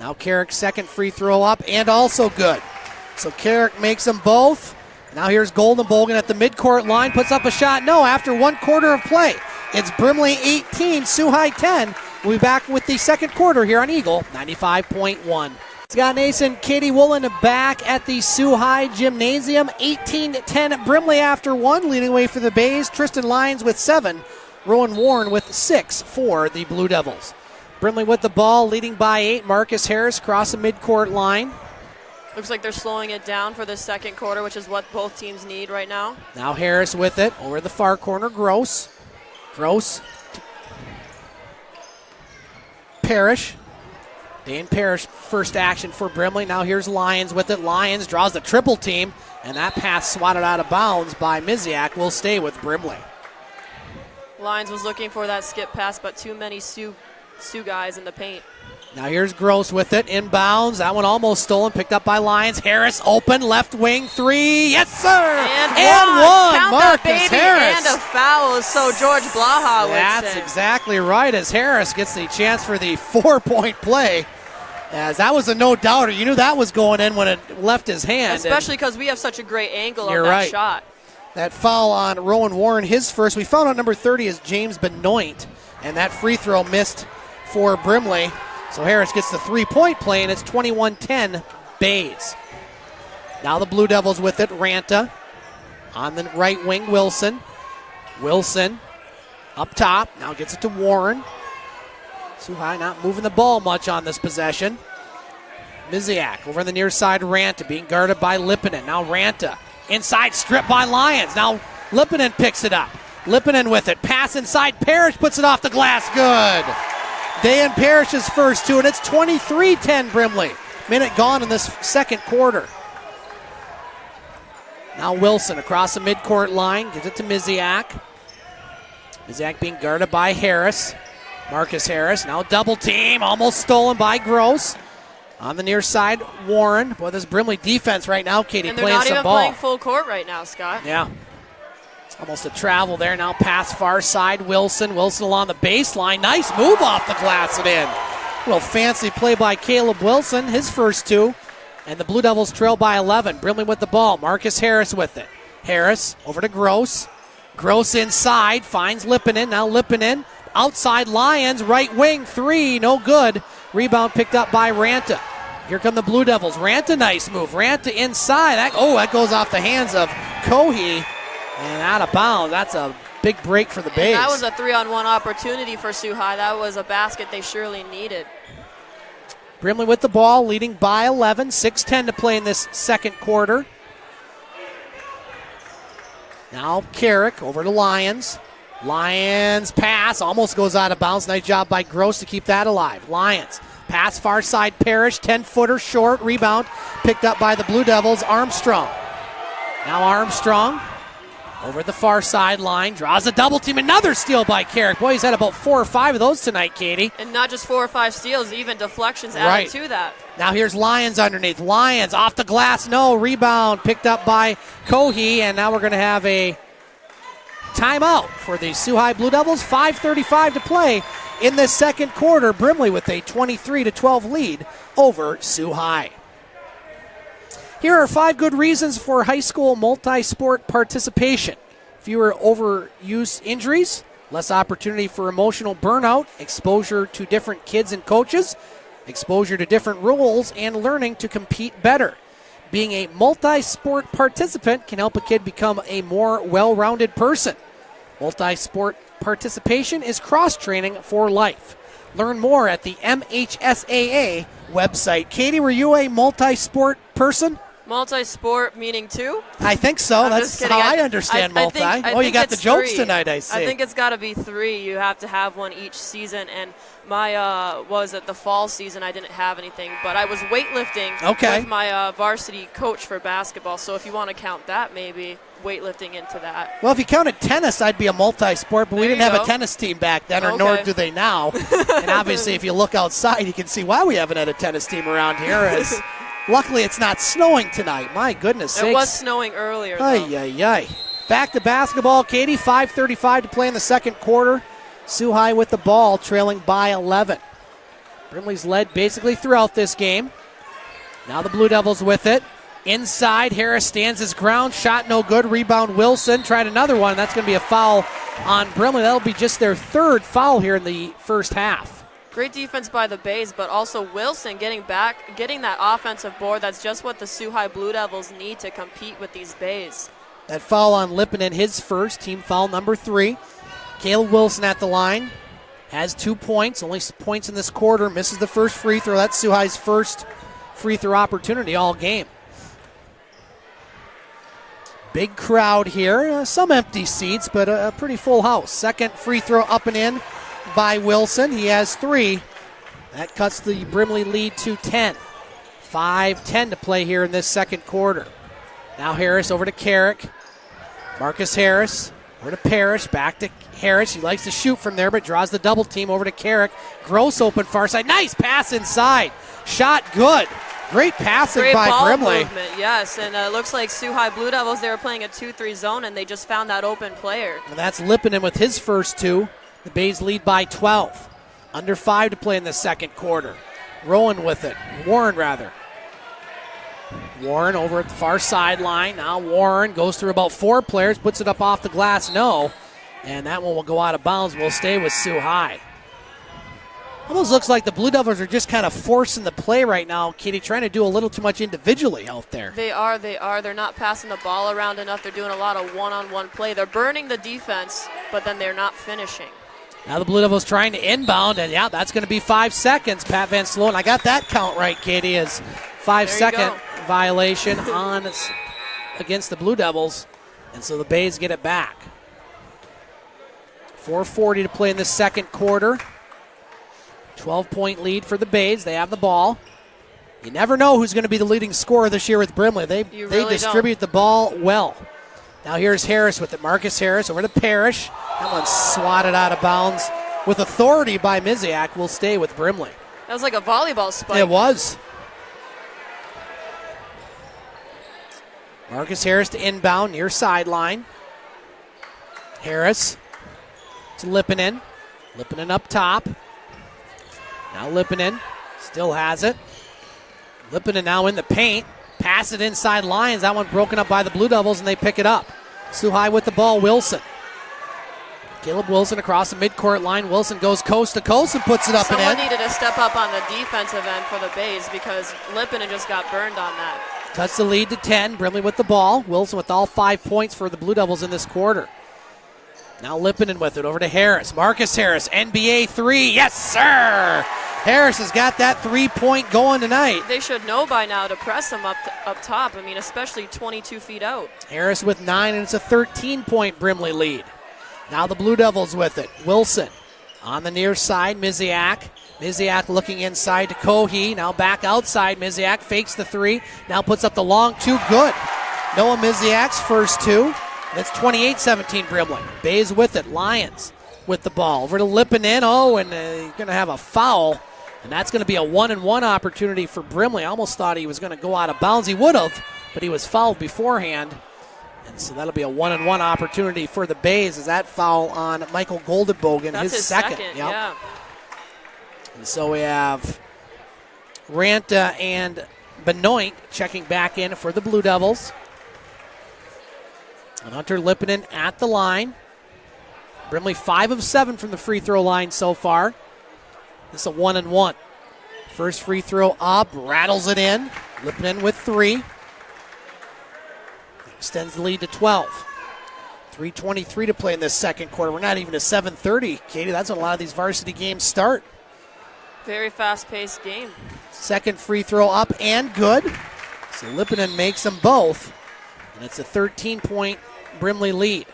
Now Carrick's second free throw up and also good. So Carrick makes them both. Now here's Goldenbogen at the midcourt line, puts up a shot. No, after 1 quarter of play. It's Brimley 18, Sault High 10. We'll be back with the second quarter here on Eagle 95.1. Scott Nason, Katie Wollan back at the Sault High Gymnasium. 18-10 Brimley after 1, leading away for the Bays. Tristan Lyons with 7. Rowan Warren with 6 for the Blue Devils. Brimley with the ball, leading by 8. Marcus Harris across the midcourt line. Looks like they're slowing it down for the second quarter, which is what both teams need right now. Now Harris with it over the far corner. Gross. Parrish. Dane Parrish, first action for Brimley. Now here's Lyons with it. Lyons draws the triple team, and that pass swatted out of bounds by Miziak will stay with Brimley. Lyons was looking for that skip pass, but too many Sioux guys in the paint. Now here's Gross with it, inbounds. That one almost stolen, picked up by Lyons. Harris open, left wing, 3. Yes, sir! And one. Count Marcus that, baby. Harris. And a foul, so George Blaha would That's say. exactly right, as Harris gets the chance for the 4-point play. As that was a no-doubter. You knew that was going in when it left his hand. Especially because we have such a great angle on that right. shot. That foul on Rowan Warren, his first. We found out number 30 is James Benoit, and that free throw missed for Brimley. So Harris gets the 3-point play, and it's 21-10 Bays. Now the Blue Devils with it. Ranta on the right wing, Wilson. Wilson up top. Now gets it to Warren. Sault High not moving the ball much on this possession. Miziak over on the near side. Ranta being guarded by Lipinen. Now Ranta inside, stripped by Lyons. Now Lipinen picks it up. Lipinen with it. Pass inside. Parrish puts it off the glass. Good. Dan Parrish's first 2, and it's 23-10 Brimley. Minute gone in this second quarter. Now Wilson across the midcourt line. Gives it to Miziak. Miziak being guarded by Harris. Marcus Harris, now double team, almost stolen by Gross. On the near side, Warren. Boy, this Brimley defense right now, Katie, and they're playing not some even ball. playing full court right now, Scott. Yeah. Almost a travel there. Now pass far side, Wilson. Wilson along the baseline. Nice move off the glass and in. A little fancy play by Caleb Wilson, his first 2. And the Blue Devils trail by 11. Brimley with the ball. Marcus Harris with it. Harris over to Gross. Gross inside, finds Lipinen. Now Lipinen. Outside Lyons, right wing, 3, no good. Rebound picked up by Ranta. Here come the Blue Devils. Ranta, nice move. Ranta inside. That goes off the hands of Cohey and out of bounds. That's a big break for the Bays. That was a 3-on-1 opportunity for Sault High. That was a basket they surely needed. Brimley with the ball, leading by 11. 6:10 to play in this second quarter. Now Carrick over to Lyons. Lyons pass almost goes out of bounds. Nice job by Gross to keep that alive. Lyons pass far side, Parrish, 10-footer short. Rebound picked up by the Blue Devils. Armstrong. Now Armstrong over the far sideline, draws a double team. Another steal by Carrick. Boy, he's had about 4 or 5 of those tonight, Katie. And not just 4 or 5 steals, even deflections added to that. Now here's Lyons underneath. Lyons off the glass, no. Rebound picked up by Cohey, and now we're going to have a timeout for the Sault High Blue Devils. 5:35 to play in the second quarter. Brimley with a 23-12 lead over Sault High. Here are 5 good reasons for high school multi-sport participation. Fewer overuse injuries, less opportunity for emotional burnout, exposure to different kids and coaches, exposure to different rules, and learning to compete better. Being a multi-sport participant can help a kid become a more well-rounded person. Multi-sport participation is cross-training for life. Learn more at the MHSAA website. Katie, were you a multi-sport person? Multi-sport meaning two? I think so. That's how I understand multi. You got the jokes three. Tonight, I see. I think it's got to be three. You have to have one each season. And my, was it the fall season, I didn't have anything. But I was weightlifting with my varsity coach for basketball. So if you want to count that, maybe weightlifting into that. Well, if you counted tennis, I'd be a multi-sport, but we didn't have a tennis team back then, or nor do they now. And obviously, if you look outside, you can see why we haven't had a tennis team around here. As luckily, it's not snowing tonight. My goodness sakes. It was snowing earlier, though. Ay. Back to basketball, Katie. 5:35 to play in the second quarter. Sault High with the ball, trailing by 11. Brimley's led basically throughout this game. Now the Blue Devils with it. Inside, Harris stands his ground. Shot no good. Rebound, Wilson. Tried another one. That's going to be a foul on Brimley. That'll be just their third foul here in the first half. Great defense by the Bays, but also Wilson getting that offensive board. That's just what the Sault High Blue Devils need to compete with these Bays. That foul on Lippinen, his first, team foul number 3. Caleb Wilson at the line. Has 2 points. Only points in this quarter. Misses the first free throw. That's Sault High's first free throw opportunity all game. Big crowd here. Some empty seats, but a pretty full house. Second free throw up and in by Wilson. He has 3. That cuts the Brimley lead to 10. 5:10 to play here in this second quarter. Now Harris over to Carrick. Marcus Harris over to Parrish. Back to Harris. He likes to shoot from there, but draws the double team over to Carrick. Gross open far side. Nice pass inside. Shot good. Great passing by Brimley. Movement, yes, and it looks like Sault High Blue Devils, they were playing a 2-3 zone, and they just found that open player. And that's Lippinen with his first 2. The Bays lead by 12. Under 5 to play in the second quarter. Warren with it. Warren over at the far sideline. Now Warren goes through about 4 players, puts it up off the glass. No. And that one will go out of bounds. Will stay with Sault High. Almost looks like the Blue Devils are just kind of forcing the play right now, Katie, trying to do a little too much individually out there. They are. They're not passing the ball around enough. They're doing a lot of one-on-one play. They're burning the defense, but then they're not finishing. Now the Blue Devils trying to inbound, and that's going to be 5 seconds. Pat Van Sloan, I got that count right, Katie, is 5-second violation against the Blue Devils, and so the Bays get it back. 4:40 to play in the second quarter. 12-point lead for the Bays. They have the ball. You never know who's going to be the leading scorer this year with Brimley. They distribute the ball well. Now here's Harris with it. Marcus Harris over to Parrish. That one's swatted out of bounds with authority by Miziak. Will stay with Brimley. That was like a volleyball spike. It was. Marcus Harris to inbound near sideline. Harris to Lippinen. Lippinen up top. Now Lippinen still has it. Lippinen now in the paint. Pass it inside Lions. That one broken up by the Blue Devils, and they pick it up. Sault High with the ball, Wilson. Caleb Wilson across the midcourt line. Wilson goes coast to coast and puts it up and in. Someone needed to step up on the defensive end for the Bays because Lippinen just got burned on that. Cuts the lead to 10. Brimley with the ball. Wilson with all 5 points for the Blue Devils in this quarter. Now Lippinen with it over to Harris. Marcus Harris, NBA 3. Yes, sir! Harris has got that 3-point going tonight. They should know by now to press him up top. I mean, especially 22 feet out. Harris with 9, and it's a 13-point Brimley lead. Now the Blue Devils with it. Wilson on the near side. Miziak. Miziak looking inside to Cohee. Now back outside. Miziak fakes the 3. Now puts up the long 2. Good. Noah Miziak's first 2. That's 28-17 Brimley. Bays with it. Lions with the ball. Over to Lippinen. And he's going to have a foul. And that's going to be a 1-and-1 opportunity for Brimley. I almost thought he was going to go out of bounds. He would have, but he was fouled beforehand. And so that'll be a 1-and-1 opportunity for the Bays as that foul on Michael Goldenbogen, that's his second. Yep. Yeah. And so we have Ranta and Benoit checking back in for the Blue Devils. And Hunter Lippinen at the line. Brimley 5 of 7 from the free throw line so far. This is a 1-and-1. First free throw up, rattles it in. Lippinen with 3. extends the lead to 12. 3:23 to play in this second quarter. We're not even to 7:30. Katie, that's when a lot of these varsity games start. Very fast-paced game. Second free throw up and good. So Lippinen makes them both. And it's a 13-point Brimley lead.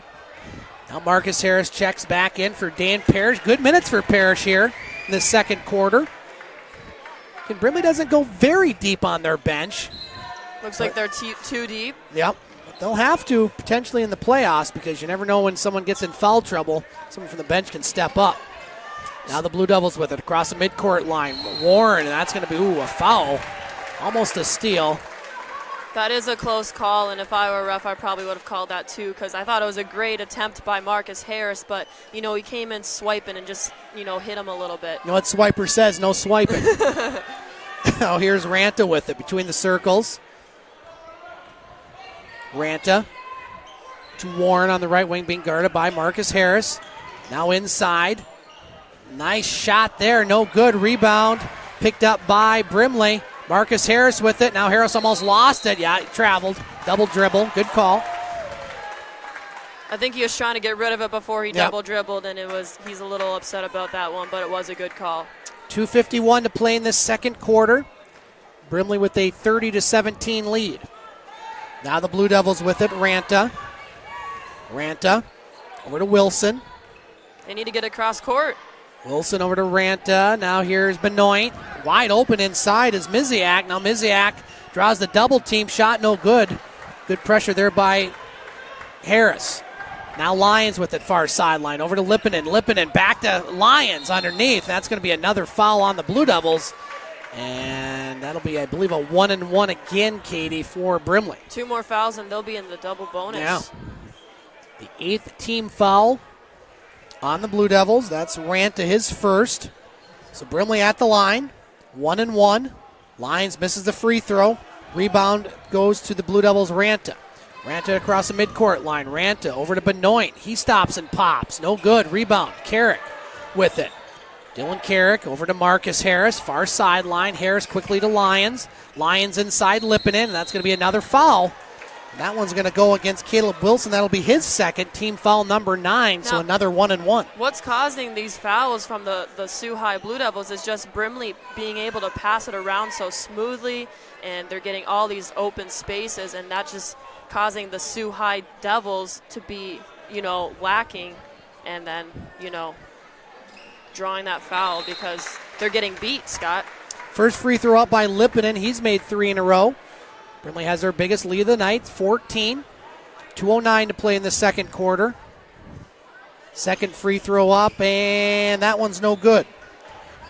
Now Marcus Harris checks back in for Dan Parrish. Good minutes for Parrish here in the second quarter. And Brimley doesn't go very deep on their bench. Looks like they're too deep. Yep. They'll have to potentially in the playoffs because you never know when someone gets in foul trouble. Someone from the bench can step up. Now the Blue Devils with it across the midcourt line. Warren, and that's going to be, a foul. Almost a steal. That is a close call, and if I were a ref, I probably would have called that too because I thought it was a great attempt by Marcus Harris, but, he came in swiping and just, hit him a little bit. You know what Swiper says? No swiping. Now here's Ranta with it between the circles. Ranta to Warren on the right wing, being guarded by Marcus Harris. Now inside. Nice shot there, no good. Rebound picked up by Brimley. Marcus Harris with it. Now Harris almost lost it. Yeah, he traveled. Double dribble. Good call. I think he was trying to get rid of it before he double dribbled, and he's a little upset about that one, but it was a good call. 2:51 to play in this second quarter. Brimley with a 30-17 lead. Now the Blue Devils with it. Ranta over to Wilson. They need to get across court. Wilson over to Ranta. Now here's Benoit. Wide open inside is Miziak. Now Miziak draws the double team shot. No good. Good pressure there by Harris. Now Lyons with it far sideline. Over to Lippinen. Lippinen back to Lyons underneath. That's going to be another foul on the Blue Devils. And that'll be, I believe, a 1-and-1 again, Katie, for Brimley. 2 more fouls and they'll be in the double bonus. Yeah. The 8th team foul on the Blue Devils. That's Ranta, his first. So Brimley at the line. 1-and-1. Lyons misses the free throw. Rebound goes to the Blue Devils' Ranta. Ranta across the midcourt line. Ranta over to Benoit. He stops and pops. No good. Rebound. Carrick with it. Dylan Carrick over to Marcus Harris. Far sideline. Harris quickly to Lyons. Lyons inside Lippinen. And that's going to be another foul. That one's going to go against Caleb Wilson. That'll be his second, team foul number 9, so another 1-and-1. What's causing these fouls from the Sault High Blue Devils is just Brimley being able to pass it around so smoothly, and they're getting all these open spaces, and that's just causing the Sault High Devils to be, lacking, and then, drawing that foul because they're getting beat, Scott. First free throw up by Lippinen. He's made 3 in a row. Brimley has their biggest lead of the night, 14. 2:09 to play in the second quarter. Second free throw up, and that one's no good.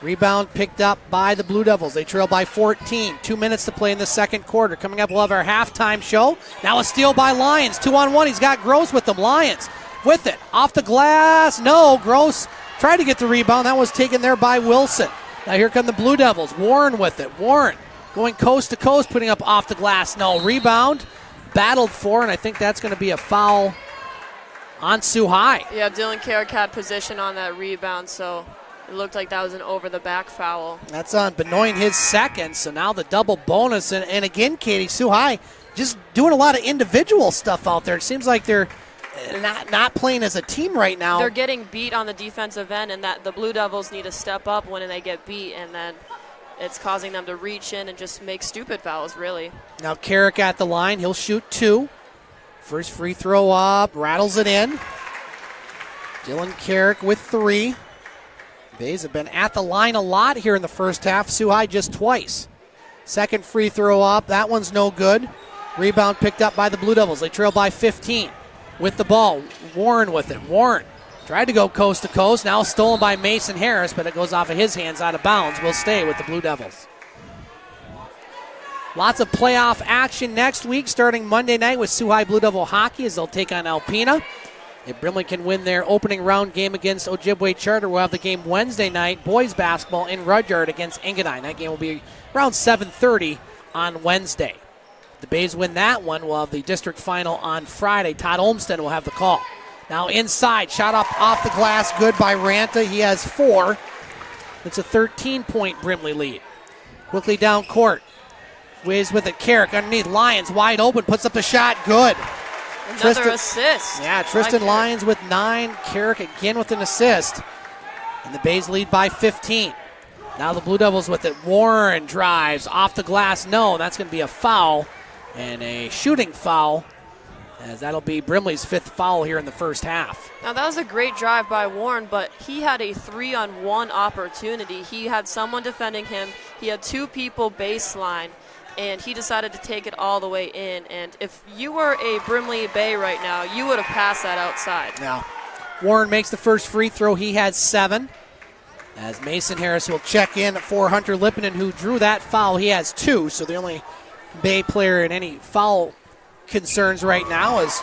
Rebound picked up by the Blue Devils. They trail by 14. 2 minutes to play in the second quarter. Coming up, we'll have our halftime show. Now a steal by Lyons. 2-on-1. He's got Gross with them. Lyons with it. Off the glass. No, Gross tried to get the rebound. That was taken there by Wilson. Now here come the Blue Devils. Warren with it. Warren going coast to coast, putting up off the glass. No, rebound, battled for, and I think that's going to be a foul on Sault High. Yeah, Dylan Carrick had position on that rebound, so it looked like that was an over-the-back foul. That's on Benoit, his second, so now the double bonus. And again, Katie, Sault High just doing a lot of individual stuff out there. It seems like they're not playing as a team right now. They're getting beat on the defensive end, and that the Blue Devils need to step up when they get beat, and then it's causing them to reach in and just make stupid fouls, really. Now Carrick at the line. He'll shoot 2. First free throw up. Rattles it in. Dylan Carrick with 3. Bays have been at the line a lot here in the first half. Sault High just twice. Second free throw up. That one's no good. Rebound picked up by the Blue Devils. They trail by 15. With the ball. Warren with it. Warren tried to go coast to coast. Now stolen by Mason Harris, but it goes off of his hands out of bounds. Will stay with the Blue Devils. Lots of playoff action next week, starting Monday night with Sault High Blue Devil hockey as they'll take on Alpena. If Brimley can win their opening round game against Ojibwe Charter, we'll have the game Wednesday night, boys basketball in Rudyard against Engadine. That game will be around 7:30 on Wednesday. If the Bays win that one, we'll have the district final on Friday. Todd Olmstead will have the call. Now inside, shot up off the glass, good by Ranta. He has 4. It's a 13-point Brimley lead. Quickly down court. Wiz with it, Carrick underneath. Lyons wide open, puts up the shot, good. Another assist. Yeah, Tristan Lyons with 9. Carrick again with an assist. And the Bays lead by 15. Now the Blue Devils with it. Warren drives off the glass. No, that's going to be a foul. And a shooting foul, as that'll be Brimley's 5th foul here in the first half. Now that was a great drive by Warren, but he had a 3-on-1 opportunity. He had someone defending him. He had 2 people baseline, and he decided to take it all the way in. And if you were a Brimley Bay right now, you would have passed that outside. Now, Warren makes the first free throw. He had 7. As Mason Harris will check in for Hunter Lipponen, who drew that foul. He has 2, so the only Bay player in any foul concerns right now as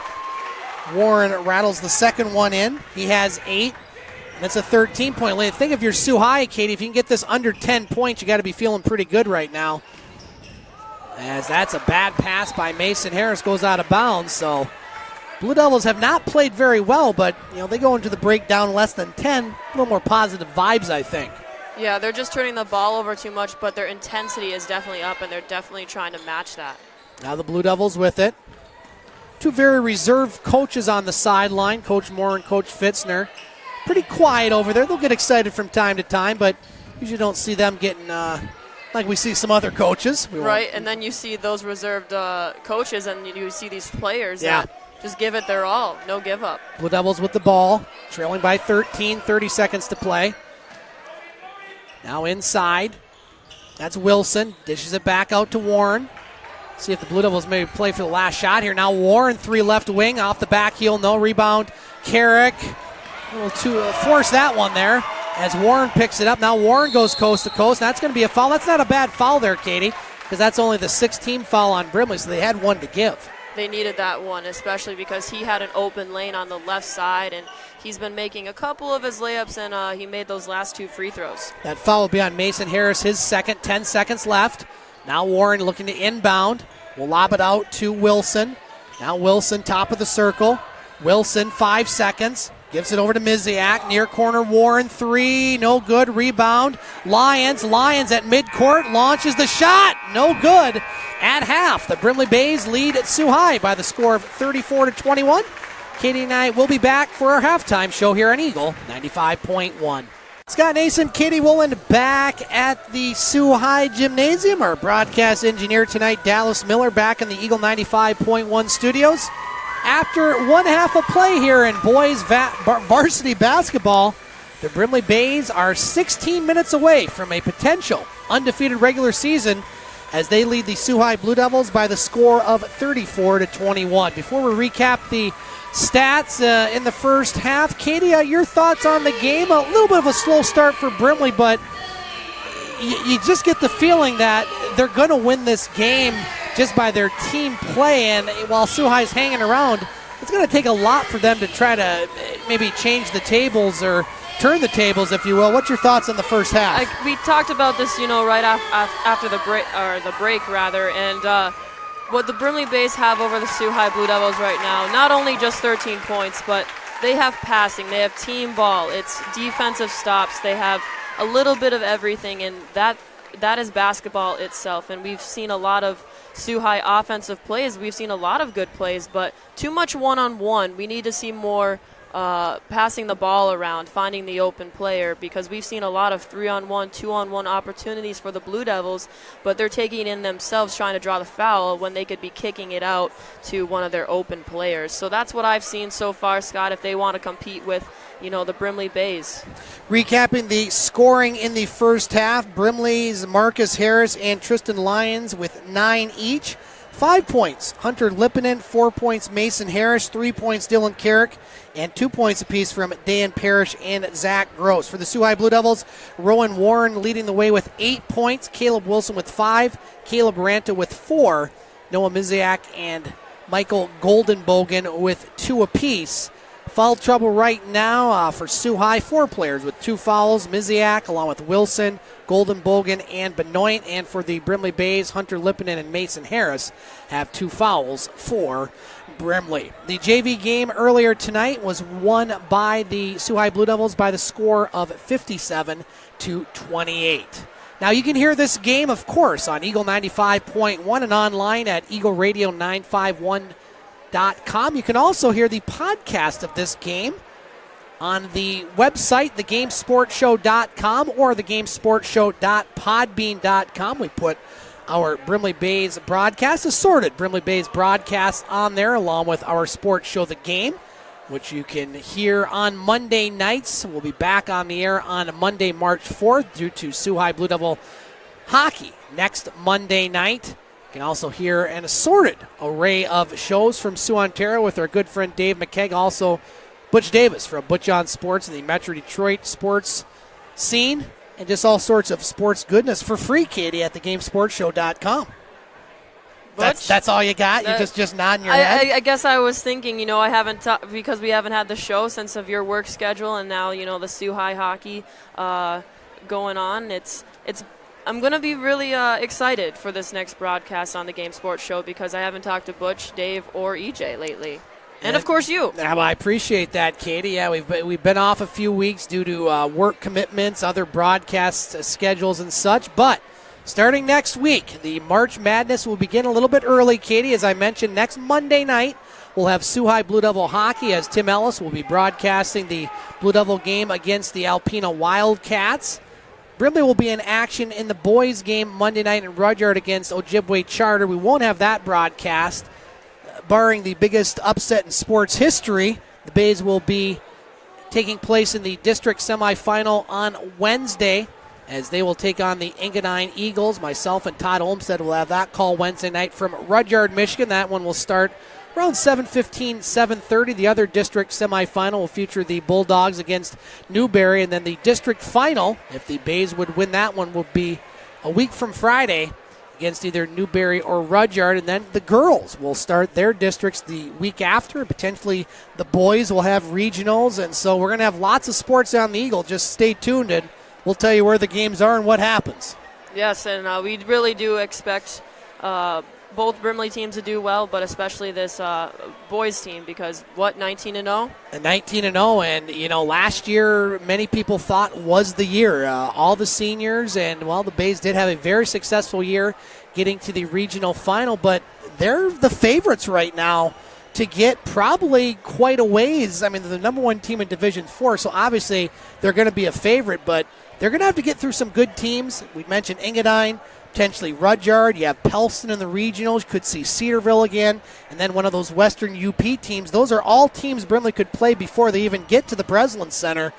Warren rattles the second one in. He has 8. And it's a 13-point lead. Think if you're Sault High, Katie, if you can get this under 10 points, you got to be feeling pretty good right now. As that's a bad pass by Mason Harris, goes out of bounds. So Blue Devils have not played very well, but they go into the break down less than 10. A little more positive vibes, I think. Yeah, they're just turning the ball over too much, but their intensity is definitely up, and they're definitely trying to match that. Now the Blue Devils with it. 2 very reserved coaches on the sideline, Coach Moore and Coach Fitzner. Pretty quiet over there. They'll get excited from time to time, but usually don't see them getting like we see some other coaches. Right, and then you see those reserved coaches, and you see these players that just give it their all, no give up. Blue Devils with the ball, trailing by 13, 30 seconds to play. Now inside. That's Wilson. Dishes it back out to Warren. See if the Blue Devils maybe play for the last shot here. Now Warren, 3 left wing, off the back heel, no rebound. Carrick, force that one there as Warren picks it up. Now Warren goes coast to coast. That's going to be a foul. That's not a bad foul there, Katie, because that's only the 16th foul on Brimley, so they had 1 to give. They needed that one, especially because he had an open lane on the left side, and he's been making a couple of his layups, and he made those last 2 free throws. That foul will be on Mason Harris, his second. 10 seconds left. Now Warren looking to inbound. Will lob it out to Wilson. Now Wilson, top of the circle. Wilson, 5 seconds. Gives it over to Miziak. Near corner, Warren, 3. No good. Rebound. Lyons at midcourt. Launches the shot. No good. At half, the Brimley Bays lead at Sault High by the score of 34-21. Katie and I will be back for our halftime show here on Eagle 95.1. Scott Nason, Katie Wollan back at the Sault High Gymnasium. Our broadcast engineer tonight, Dallas Miller, back in the Eagle 95.1 studios. After 1 half of play here in boys varsity basketball, the Brimley Bays are 16 minutes away from a potential undefeated regular season as they lead the Sault High Blue Devils by the score of 34-21. Before we recap the stats in the first half, Katie, your thoughts on the game? A little bit of a slow start for Brimley, but you just get the feeling that they're going to win this game just by their team play, and while Sault High's hanging around, it's going to take a lot for them to try to maybe change the tables or turn the tables, if you will. What's your thoughts on the first half? We talked about this, right after the break, and what the Brimley Bays have over the Sault High Blue Devils right now, not only just 13 points, but they have passing, they have team ball, it's defensive stops, they have a little bit of everything, and that is basketball itself. And we've seen a lot of Sault High offensive plays, we've seen a lot of good plays, but too much one-on-one. We need to see more passing the ball around, finding the open player, because we've seen a lot of 3-on-1, 2-on-1 opportunities for the Blue Devils, but they're taking it in themselves trying to draw the foul when they could be kicking it out to one of their open players. So that's what I've seen so far, Scott, if they want to compete with the Brimley Bays. Recapping the scoring in the first half, Brimley's Marcus Harris and Tristan Lyons with 9 each. 5 points, Hunter Lipponen. 4 points, Mason Harris. 3 points, Dylan Carrick. And 2 points apiece from Dan Parrish and Zach Gross. For the Sault High Blue Devils, Rowan Warren leading the way with 8 points. Caleb Wilson with 5. Caleb Ranta with 4. Noah Miziak and Michael Goldenbogen with 2 apiece. Foul trouble right now for Sault High. 4 players with 2 fouls. Miziak along with Wilson, Goldenbogen, and Benoit. And for the Brimley Bays, Hunter Lipponen and Mason Harris have 2 fouls for Brimley. The JV game earlier tonight was won by the Sault High Blue Devils by the score of 57-28. Now you can hear this game, of course, on Eagle 95.1 and online at Eagle Radio 951 gamesportshow.com. You can also hear the podcast of this game on the website, thegamesportshow.com or thegamesportshow.podbean.com. We put our Brimley Bays broadcast, assorted Brimley Bays broadcasts on there, along with our sports show, The Game, which you can hear on Monday nights. We'll be back on the air on Monday, March 4th, due to Sault High Blue Devil hockey next Monday night. You can also hear an assorted array of shows from Sault, Ontario, with our good friend Dave McKegg, also Butch Davis from Butch on Sports and the Metro Detroit sports scene, and just all sorts of sports goodness for free, Katie, at thegamesportshow.com. That's all you got? You're just nodding your head? I guess I was thinking, I haven't because we haven't had the show since of your work schedule, and now, the Sault High hockey going on. I'm going to be really excited for this next broadcast on the Game Sports Show because I haven't talked to Butch, Dave, or EJ lately. And, of course, you. Well, I appreciate that, Katie. Yeah, we've been off a few weeks due to work commitments, other broadcast schedules and such. But starting next week, the March Madness will begin a little bit early, Katie. As I mentioned, next Monday night, we'll have Sault High Blue Devil hockey as Tim Ellis will be broadcasting the Blue Devil game against the Alpena Wildcats. Brimley will be in action in the boys' game Monday night in Rudyard against Ojibwe Charter. We won't have that broadcast. Barring the biggest upset in sports history, the Bays will be taking place in the district semifinal on Wednesday as they will take on the Engadine Eagles. Myself and Todd Olmstead will have that call Wednesday night from Rudyard, Michigan. That one will start around 7:15, 7:30. The other district semifinal will feature the Bulldogs against Newberry, and then the district final, if the Bays would win that one, will be a week from Friday against either Newberry or Rudyard, and then the girls will start their districts the week after. Potentially the boys will have regionals, and so we're going to have lots of sports on the Eagle. Just stay tuned, and we'll tell you where the games are and what happens. Yes, and we really do expect both Brimley teams to do well, but especially this boys team because, 19-0? 19-0, and, last year many people thought was the year. All the seniors, and, the Bays did have a very successful year getting to the regional final, but they're the favorites right now to get probably quite a ways. I mean, they're the number one team in Division 4, so obviously they're going to be a favorite, but they're going to have to get through some good teams. We mentioned Engadine, potentially Rudyard. You have Pelston in the regionals. You could see Cedarville again. And then one of those Western UP teams. Those are all teams Brimley could play before they even get to the Breslin Center.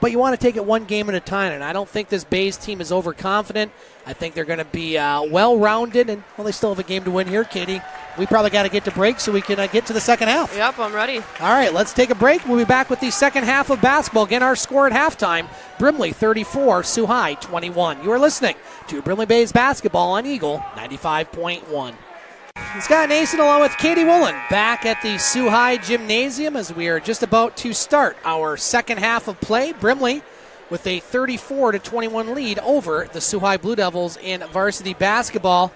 But you want to take it one game at a time. And I don't think this Bays team is overconfident. I think they're going to be well-rounded. And, they still have a game to win here, Katie. We probably got to get to break so we can get to the second half. Yep, I'm ready. All right, let's take a break. We'll be back with the second half of basketball. Again, our score at halftime, Brimley 34, Sault High 21. You are listening to Brimley Bays basketball on Eagle 95.1. Scott Nason along with Katie Wollan back at the Sault High Gymnasium as we are just about to start our second half of play. Brimley with a 34-21 lead over the Sault High Blue Devils in varsity basketball.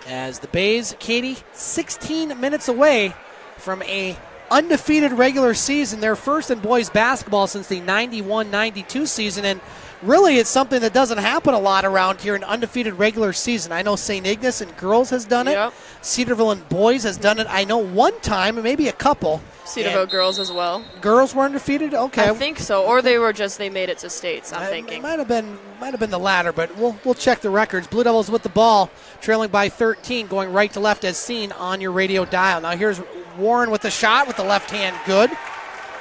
As the Bays, Katie, 16 minutes away from a undefeated regular season, their first in boys basketball since the 91-92 season, and really it's something that doesn't happen a lot around here, an undefeated regular season. I know St. Ignace in girls has done it. Yep. Cedarville in boys has done it, I know, one time, maybe a couple. Cedarville girls as well. Girls were undefeated? Okay. I think so, or they made it to states, I'm thinking. It might have been the latter, but we'll check the records. Blue Devils with the ball, trailing by 13, going right to left as seen on your radio dial. Now here's Warren with the shot with the left hand, good.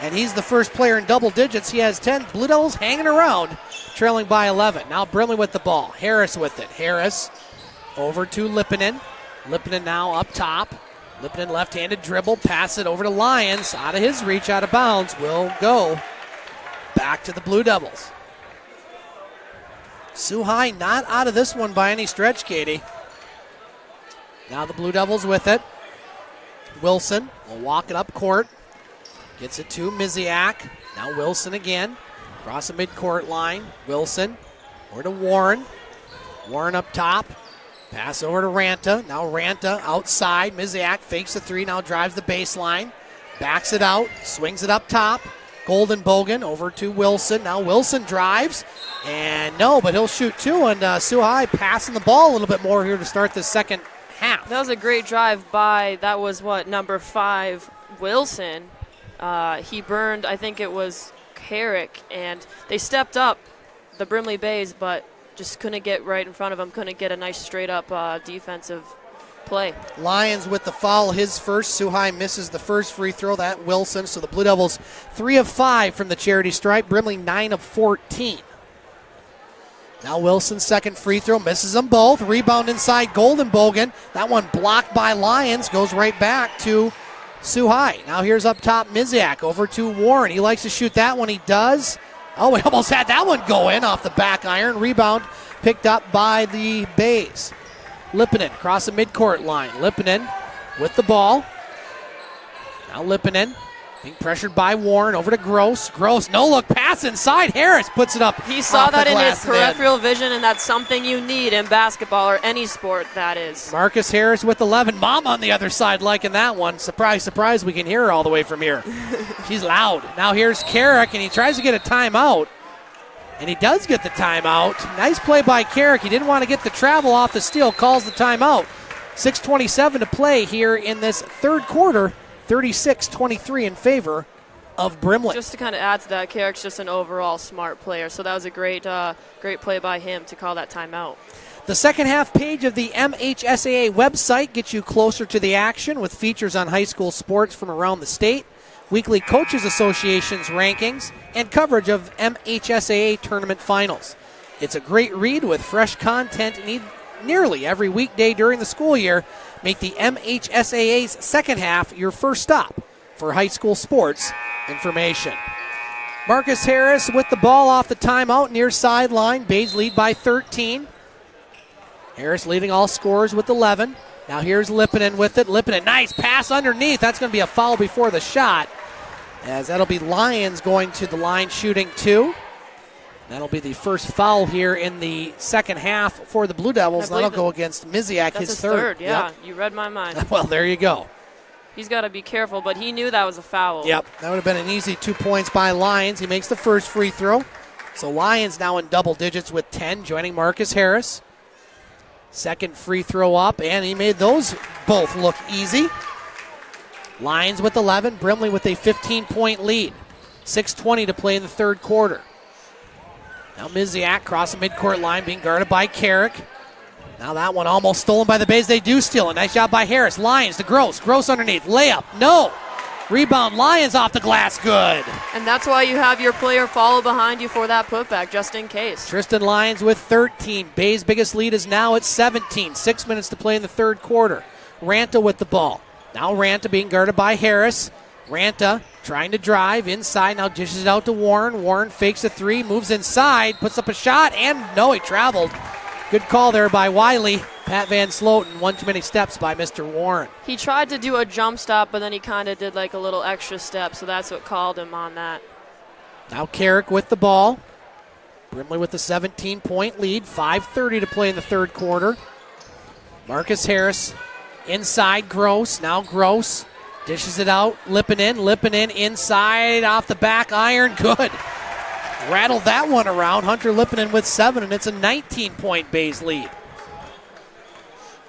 And he's the first player in double digits. He has 10. Blue Devils hanging around, trailing by 11. Now Brimley with the ball. Harris with it. Harris over to Lippinen. Lippinen now up top. Lippinen left-handed dribble, pass it over to Lyons. Out of his reach, out of bounds. Will go back to the Blue Devils. Sault High not out of this one by any stretch, Katie. Now the Blue Devils with it. Wilson will walk it up court. Gets it to Miziak. Now Wilson again. Across the midcourt line. Wilson over to Warren. Warren up top. Pass over to Ranta. Now Ranta outside. Miziak fakes the three. Now drives the baseline. Backs it out. Swings it up top. Goldenbogen over to Wilson. Now Wilson drives. And no, but he'll shoot two. And Sault High passing the ball a little bit more here to start the second half. That was a great drive by, that was number 5, Wilson. He burned, I think it was Herrick, and they stepped up, the Brimley Bays, but just couldn't get right in front of him, couldn't get a nice straight-up defensive play. Lyons with the foul, his first. Sault High misses the first free throw, that Wilson. So the Blue Devils 3 of 5 from the charity stripe. Brimley 9 of 14. Now Wilson's second free throw, misses them both. Rebound inside Goldenbogen. That one blocked by Lyons, goes right back to Sault High. Now here's up top Miziak over to Warren. He likes to shoot that one, he does. Oh, he almost had that one go in off the back iron. Rebound picked up by the Bays. Lipponen across the midcourt line. Lipponen with the ball. Now Lipponen being pressured by Warren over to Gross. Gross, no look pass inside. Harris puts it up. He saw that in his peripheral vision, and that's something you need in basketball or any sport, that is. Marcus Harris with 11. Mom on the other side liking that one. Surprise, surprise, we can hear her all the way from here. She's loud. Now here's Carrick, and he tries to get a timeout. And he does get the timeout. Nice play by Carrick. He didn't want to get the travel off the steal. Calls the timeout. 6:27 to play here in this third quarter. 36-23 in favor of Brimley. Just to kind of add to that, Carrick's just an overall smart player. So that was a great play by him to call that timeout. The second half page of the MHSAA website gets you closer to the action with features on high school sports from around the state, weekly Coaches Association's rankings, and coverage of MHSAA tournament finals. It's a great read with fresh content nearly every weekday during the school year. Make the MHSAA's second half your first stop for high school sports information. Marcus Harris with the ball off the timeout near sideline. Bays lead by 13. Harris leading all scorers with 11. Now here's Lipponen with it. Lipponen, nice pass underneath. That's going to be a foul before the shot, as that'll be Lyons going to the line shooting 2. That'll be the first foul here in the second half for the Blue Devils. That'll go against Miziak, his third. Yeah, yep. You read my mind. Well, there you go. He's got to be careful, but he knew that was a foul. Yep, that would have been an easy 2 points by Lyons. He makes the first free throw. So Lyons now in double digits with 10, joining Marcus Harris. Second free throw up, and he made those both look easy. Lyons with 11, Brimley with a 15-point lead. 6:20 to play in the third quarter. Now Miziak across the midcourt line being guarded by Carrick. Now that one almost stolen by the Bays. They do steal it. Nice job by Harris. Lyons to Gross. Gross underneath. Layup. No. Rebound. Lyons off the glass. Good. And that's why you have your player follow behind you for that putback, just in case. Tristan Lyons with 13. Bays' biggest lead is now at 17. 6 minutes to play in the third quarter. Ranta with the ball. Now Ranta being guarded by Harris. Ranta trying to drive inside. Now dishes it out to Warren. Warren fakes a three, moves inside, puts up a shot, and no, he traveled. Good call there by Wiley. Pat Van Sloten, one too many steps by Mr. Warren. He tried to do a jump stop, but then he kind of did like a little extra step, so that's what called him on that. Now Carrick with the ball. Brimley with a 17-point lead. 5:30 to play in the third quarter. Marcus Harris inside Gross. Now Gross dishes it out. Lipponen. Lipponen inside off the back iron. Good. Rattled that one around. Hunter Lipponen with 7, and it's a 19-point Bays lead.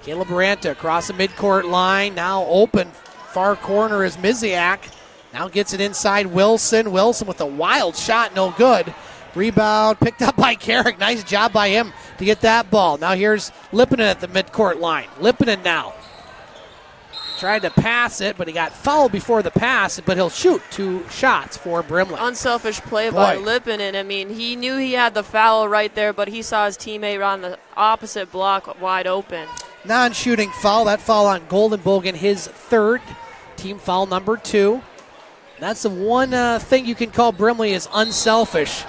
Caleb Ranta across the midcourt line. Now open. Far corner is Miziak. Now gets it inside Wilson. Wilson with a wild shot. No good. Rebound picked up by Carrick. Nice job by him to get that ball. Now here's Lipponen at the midcourt line. Lipponen now. Tried to pass it, but he got fouled before the pass, but he'll shoot 2 shots for Brimley. Unselfish play by Lipponen. I mean, he knew he had the foul right there, but he saw his teammate on the opposite block wide open. Non-shooting foul. That foul on Goldenbogen, his third. Team foul number 2. That's the one thing you can call Brimley is unselfish.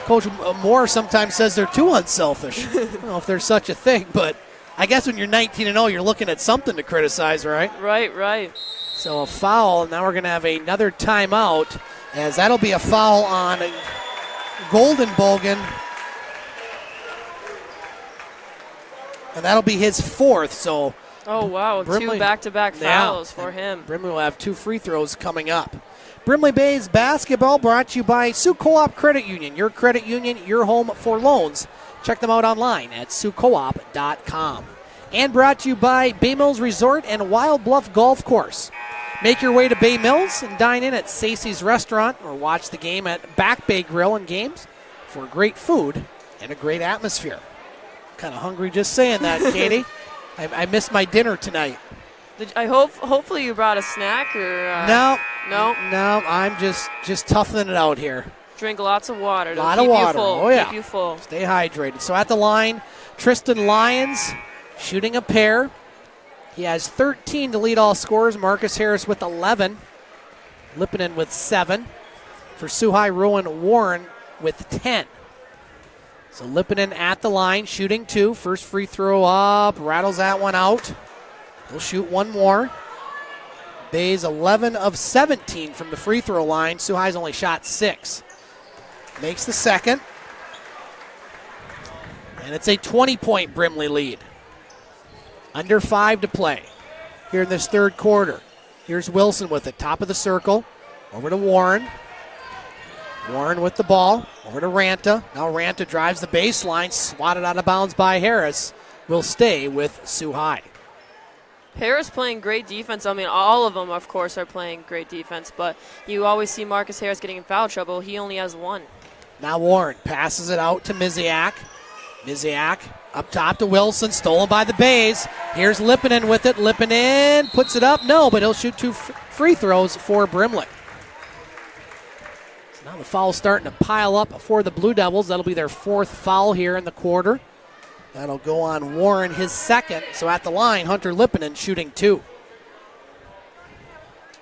Coach Moore sometimes says they're too unselfish. I don't know if there's such a thing, but I guess when you're 19-0, you're looking at something to criticize, right? Right. So a foul. Now we're going to have another timeout, as that'll be a foul on Goldenbogen. And that'll be his 4th. So oh, wow. Brimley, 2 back-to-back fouls for him. Brimley will have 2 free throws coming up. Brimley Bays basketball brought to you by Sioux Co-op Credit Union. Your credit union, your home for loans. Check them out online at siouxcoop.com. And brought to you by Bay Mills Resort and Wild Bluff Golf Course. Make your way to Bay Mills and dine in at Stacey's Restaurant or watch the game at Back Bay Grill and Games for great food and a great atmosphere. Kind of hungry just saying that, Katie. I missed my dinner tonight. Hopefully you brought a snack or No. No. I'm just toughing it out here. Drink lots of water. A lot of water. Oh yeah. Keep you full. Stay hydrated. So at the line, Tristan Lyons shooting a pair. He has 13 to lead all scorers. Marcus Harris with 11. Lipinen with 7. For Sault High, Rowan Warren with 10. So Lipinen at the line, shooting 2. First free throw up, rattles that one out. He'll shoot one more. Bays 11 of 17 from the free throw line. Sault High's only shot 6. Makes the second. And it's a 20-point Brimley lead. Under 5 to play here in this third quarter. Here's Wilson with it, top of the circle. Over to Warren. Warren with the ball. Over to Ranta. Now Ranta drives the baseline, swatted out of bounds by Harris. Will stay with Sault High. Harris playing great defense. I mean, all of them, of course, are playing great defense, but you always see Marcus Harris getting in foul trouble. He only has 1. Now Warren passes it out to Miziak. Miziak up top to Wilson, stolen by the Bays. Here's Lipinen with it. Lipinen puts it up. No, but he'll shoot 2 free throws for Brimley. So now the foul's starting to pile up for the Blue Devils. That'll be their 4th foul here in the quarter. That'll go on Warren, his 2nd. So at the line, Hunter Lipinen shooting 2.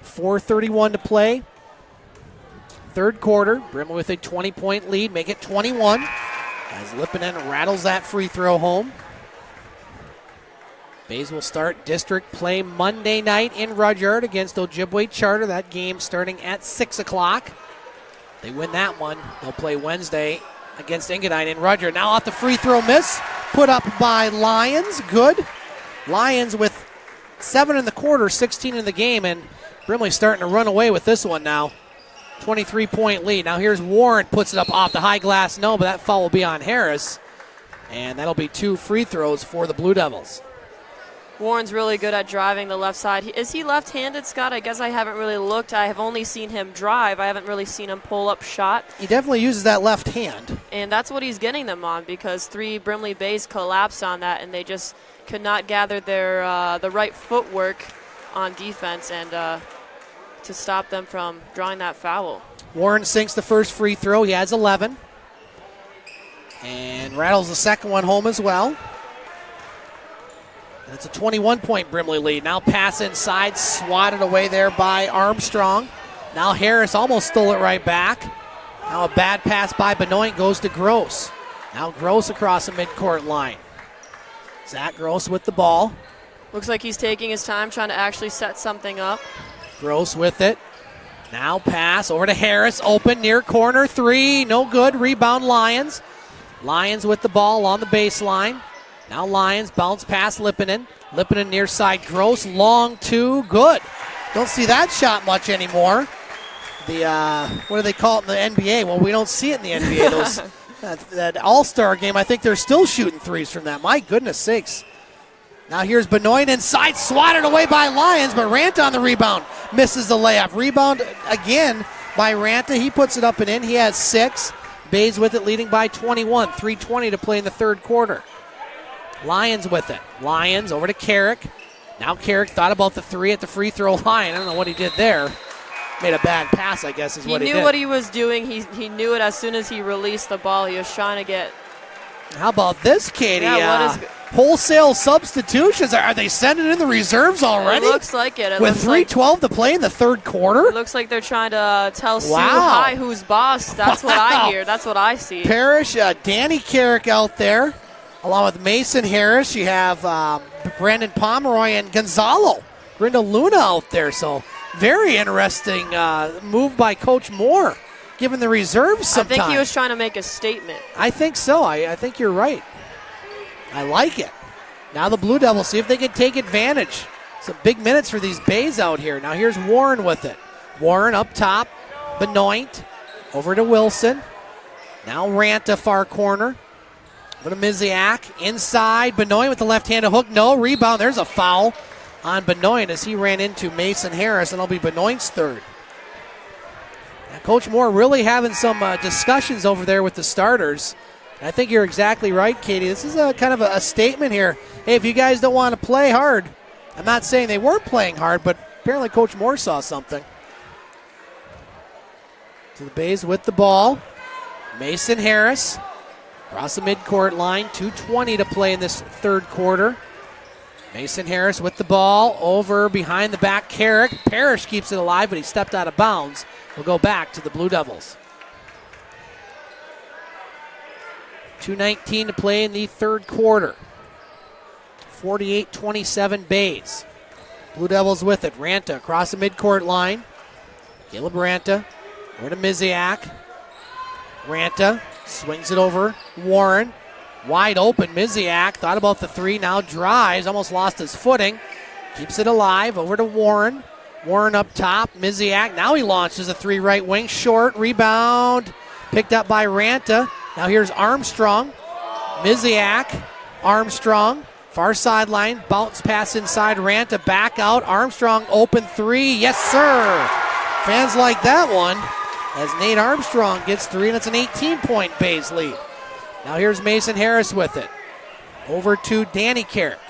4:31 to play. Third quarter, Brimley with a 20-point lead, make it 21. As Lipinen rattles that free throw home. Bays will start district play Monday night in Rudyard against Ojibwe Charter. That game starting at 6 o'clock. They win that one, they'll play Wednesday against Engadine in Rudyard. Now off the free throw miss, put up by Lyons. Good. Lyons with 7 in the quarter, 16 in the game, and Brimley starting to run away with this one now. 23-point lead. Now here's Warren, puts it up off the high glass. No, but that foul will be on Harris. And that'll be 2 free throws for the Blue Devils. Warren's really good at driving the left side. Is he left-handed, Scott? I guess I haven't really looked. I have only seen him drive. I haven't really seen him pull up shot. He definitely uses that left hand. And that's what he's getting them on, because 3 Brimley Bays collapsed on that, and they just could not gather their the right footwork on defense and to stop them from drawing that foul. Warren sinks the first free throw. He has 11. And rattles the second one home as well. And it's a 21-point Brimley lead. Now pass inside, swatted away there by Armstrong. Now Harris almost stole it right back. Now a bad pass by Benoit goes to Gross. Now Gross across the midcourt line. Zach Gross with the ball. Looks like he's taking his time trying to actually set something up. Gross with it. Now pass over to Harris. Open near corner 3. No good. Rebound Lyons. Lyons with the ball on the baseline. Now Lyons bounce past Lipinen. Lipinen near side. Gross. Long 2. Good. Don't see that shot much anymore. What do they call it in the NBA? Well, we don't see it in the NBA. That All-Star game, I think they're still shooting threes from that. My goodness sakes. Now here's Benoit inside, swatted away by Lyons, but Ranta on the rebound. Misses the layup. Rebound again by Ranta. He puts it up and in. He has 6. Bays with it, leading by 21. 3:20 to play in the third quarter. Lyons with it. Lyons over to Carrick. Now Carrick thought about the 3 at the free throw line. I don't know what he did there. Made a bad pass, I guess, is what he did. He knew what he was doing. He knew it as soon as he released the ball. He was trying to get... How about this, Katie? Yeah, wholesale substitutions. Are they sending in the reserves already? It looks like it. With 3:12 to play in the third quarter? It looks like they're trying to tell Sault High who's boss. That's what I hear. That's what I see. Parrish, Danny Carrick out there, along with Mason Harris. You have Brandon Pomeroy and Gonzalo Grindaluna out there. So very interesting move by Coach Moore, given the reserves some time. I think he was trying to make a statement. I think so. I think you're right. I like it. Now the Blue Devils see if they can take advantage. Some big minutes for these Bays out here. Now here's Warren with it. Warren up top. Benoit over to Wilson. Now Ranta far corner. Over to Miziak. Inside. Benoit with the left-handed hook. No. Rebound. There's a foul on Benoit as he ran into Mason Harris, and it'll be Benoit's third. Now, Coach Moore really having some discussions over there with the starters. I think you're exactly right, Katie. This is a kind of a statement here. Hey, if you guys don't want to play hard, I'm not saying they weren't playing hard, but apparently Coach Moore saw something. To the Bays with the ball. Mason Harris across the midcourt line. 2:20 to play in this third quarter. Mason Harris with the ball over behind the back. Carrick. Parrish keeps it alive, but he stepped out of bounds. We'll go back to the Blue Devils. 2:19 to play in the third quarter. 48-27 Bays. Blue Devils with it. Ranta across the midcourt line. Caleb Ranta. Over to Miziak. Ranta swings it over. Warren. Wide open. Miziak thought about the three. Now drives. Almost lost his footing. Keeps it alive. Over to Warren. Warren up top. Miziak. Now he launches a three right wing. Short. Rebound. Picked up by Ranta. Now here's Armstrong. Miziak. Armstrong. Far sideline. Bounce pass inside. Ranta back out. Armstrong open three. Yes, sir. Fans like that one as Nate Armstrong gets three, and it's an 18-point Bays lead. Now here's Mason Harris with it. Over to Danny Carrick.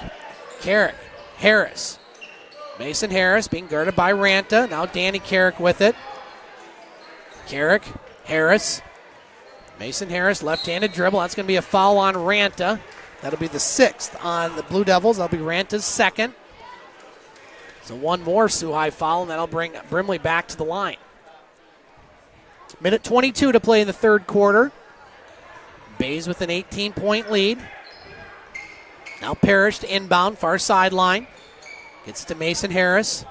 Carrick. Harris. Mason Harris being guarded by Ranta. Now Danny Carrick with it. Carrick. Harris. Mason Harris, left-handed dribble. That's going to be a foul on Ranta. That'll be the sixth on the Blue Devils. That'll be Ranta's second. So one more Sault High foul, and that'll bring Brimley back to the line. Minute 22 to play in the third quarter. Bays with an 18-point lead. Now Parrish to inbound, far sideline. Gets it to Mason Harris.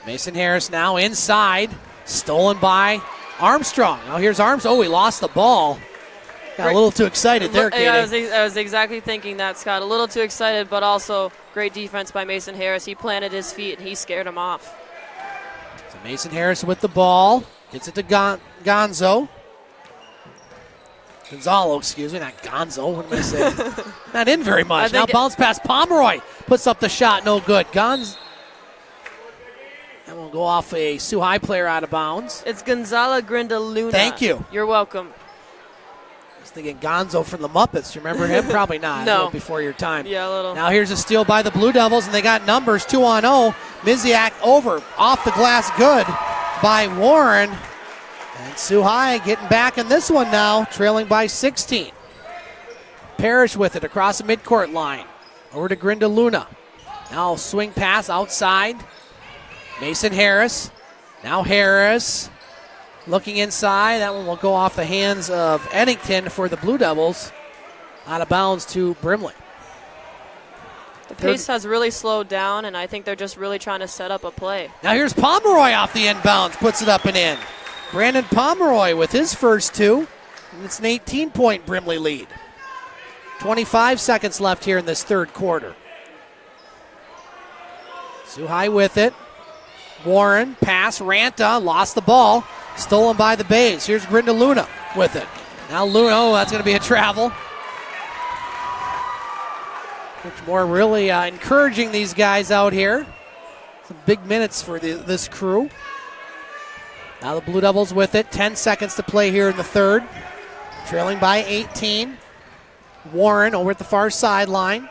Mason Harris now inside. Stolen by Armstrong. Now here's Armstrong. Oh, he lost the ball. Got a little too excited there, Katie. I was exactly thinking that, Scott. A little too excited, but also great defense by Mason Harris. He planted his feet, and he scared him off. So Mason Harris with the ball. Gets it to Gonzalo, excuse me, not Gonzo. What am I saying? Not in very much. Now bounce pass. Pomeroy puts up the shot. No good. That will go off a Sault High player out of bounds. It's Gonzalo Grindaluna. Thank you. You're welcome. I was thinking Gonzo from the Muppets. You remember him? Probably not. No. A little before your time. Yeah, a little. Now here's a steal by the Blue Devils, and they got numbers 2-0. Miziak over. Off the glass. Good by Warren. And Sault High getting back in this one now, trailing by 16. Parrish with it across the midcourt line. Over to Grindaluna. Now swing pass outside. Mason Harris. Now Harris looking inside. That one will go off the hands of Eddington for the Blue Devils. Out of bounds to Brimley. The pace has really slowed down, and I think they're just really trying to set up a play. Now here's Pomeroy off the inbounds. Puts it up and in. Brandon Pomeroy with his first two. And it's an 18-point Brimley lead. 25 seconds left here in this third quarter. Sault High with it. Warren, pass, Ranta, lost the ball. Stolen by the Bays. Here's Grindaluna with it. Now Luna, that's going to be a travel. Coach Moore really encouraging these guys out here. Some big minutes for this crew. Now the Blue Devils with it. 10 seconds to play here in the third. Trailing by 18. Warren over at the far sideline.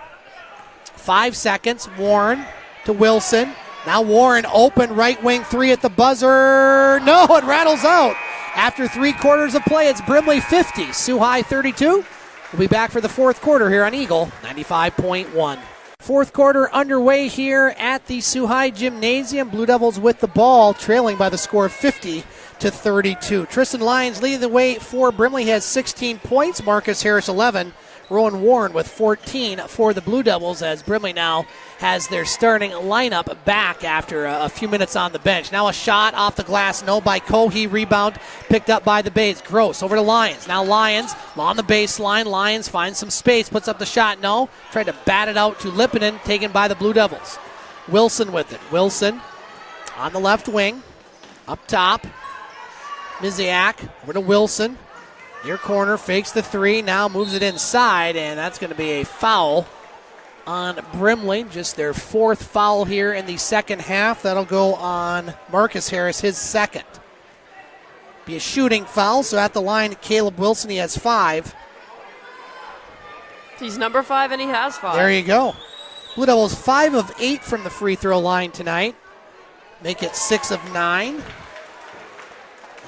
5 seconds. Warren to Wilson. Now Warren open right wing three at the buzzer. No, it rattles out. After 3 quarters of play, it's Brimley 50, Sault High 32. We'll be back for the fourth quarter here on Eagle 95.1. Fourth quarter underway here at the Sault High Gymnasium. Blue Devils with the ball, trailing by the score of 50-32. Tristan Lyons leading the way for Brimley. He has 16 points. Marcus Harris 11. Rowan Warren with 14 for the Blue Devils, as Brimley now has their starting lineup back after a few minutes on the bench. Now a shot off the glass, no by Cohee. Rebound picked up by the Bays. Gross over to Lyons. Now Lyons on the baseline. Lyons finds some space, puts up the shot. No. Tried to bat it out to Lipinen, taken by the Blue Devils. Wilson with it. Wilson on the left wing. Up top. Miziak over to Wilson. Near corner, fakes the three, now moves it inside, and that's going to be a foul on Brimley. Just their fourth foul here in the second half. That'll go on Marcus Harris, his second. Be a shooting foul, so at the line, Caleb Wilson, he has 5. He's number 5, and he has 5. There you go. Blue Devils 5 of 8 from the free throw line tonight. Make it 6 of 9.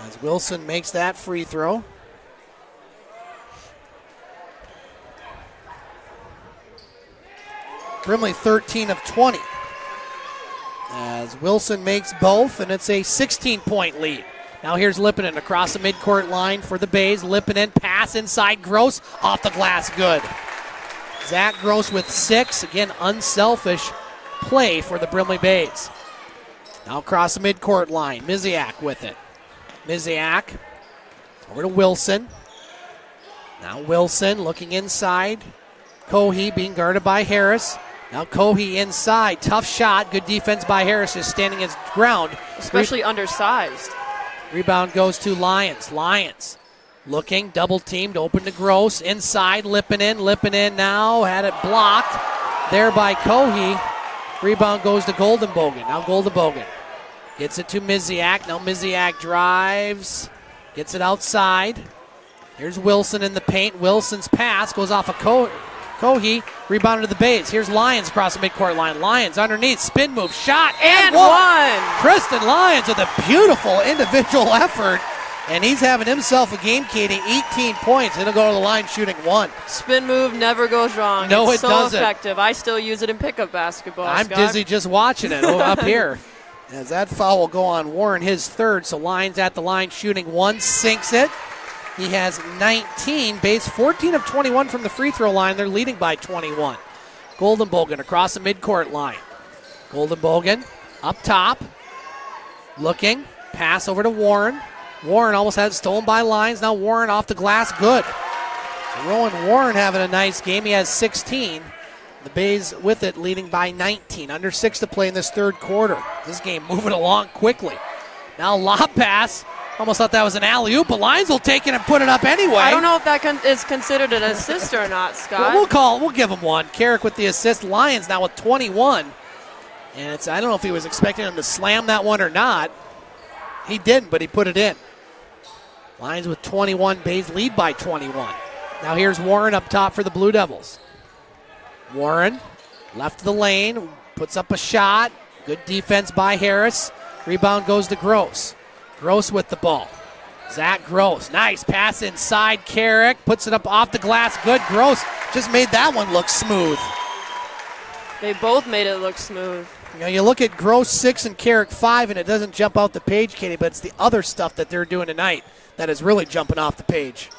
As Wilson makes that free throw. Brimley 13 of 20. As Wilson makes both, and it's a 16-point lead. Now here's Lipinen across the midcourt line for the Bays. Lipinen, pass inside, Gross, off the glass, good. Zach Gross with 6. Again, unselfish play for the Brimley Bays. Now across the midcourt line, Miziak with it. Miziak over to Wilson. Now Wilson looking inside. Cohey being guarded by Harris. Now Cohey inside. Tough shot. Good defense by Harris, is standing his ground. Especially undersized. Rebound goes to Lyons. Lyons looking, double teamed, open to Gross. Inside, Lipinen. Lipinen now had it blocked there by Cohey. Rebound goes to Goldenbogen. Now Goldenbogen gets it to Miziak. Now Miziak drives, gets it outside. Here's Wilson in the paint. Wilson's pass goes off of Cohey. Rebounded to the Bays. Here's Lyons across the midcourt line. Lyons underneath, spin move, shot, and one. Kristen Lyons with a beautiful individual effort. And he's having himself a game, Katie. 18 points. He'll go to the line shooting 1. Spin move never goes wrong. No, it's it so doesn't. Effective. I still use it in pickup basketball. I'm Scott. dizzy just watching it up here. As that foul will go on Warren, his third. So Lyons at the line shooting 1, sinks it. He has 19. Bays 14 of 21 from the free throw line. They're leading by 21. Goldenbogen across the midcourt line. Goldenbogen up top. Looking. Pass over to Warren. Warren almost had it stolen by Lyons. Now Warren off the glass. Good. Rowan Warren having a nice game. He has 16. The Bays with it, leading by 19. Under 6 to play in this third quarter. This game moving along quickly. Now lob pass. Almost thought that was an alley-oop, but Lyons will take it and put it up anyway. I don't know if that is considered an assist or not, Scott. Well, we'll give him one. Carrick with the assist. Lyons now with 21. And I don't know if he was expecting him to slam that one or not. He didn't, but he put it in. Lyons with 21. Bays lead by 21. Now here's Warren up top for the Blue Devils. Warren left the lane, puts up a shot. Good defense by Harris. Rebound goes to Gross. Gross with the ball. Zach Gross. Nice pass inside. Carrick puts it up off the glass. Good. Gross just made that one look smooth. They both made it look smooth. You know, you look at Gross 6 and Carrick 5, and it doesn't jump out the page, Katie, but it's the other stuff that they're doing tonight that is really jumping off the page.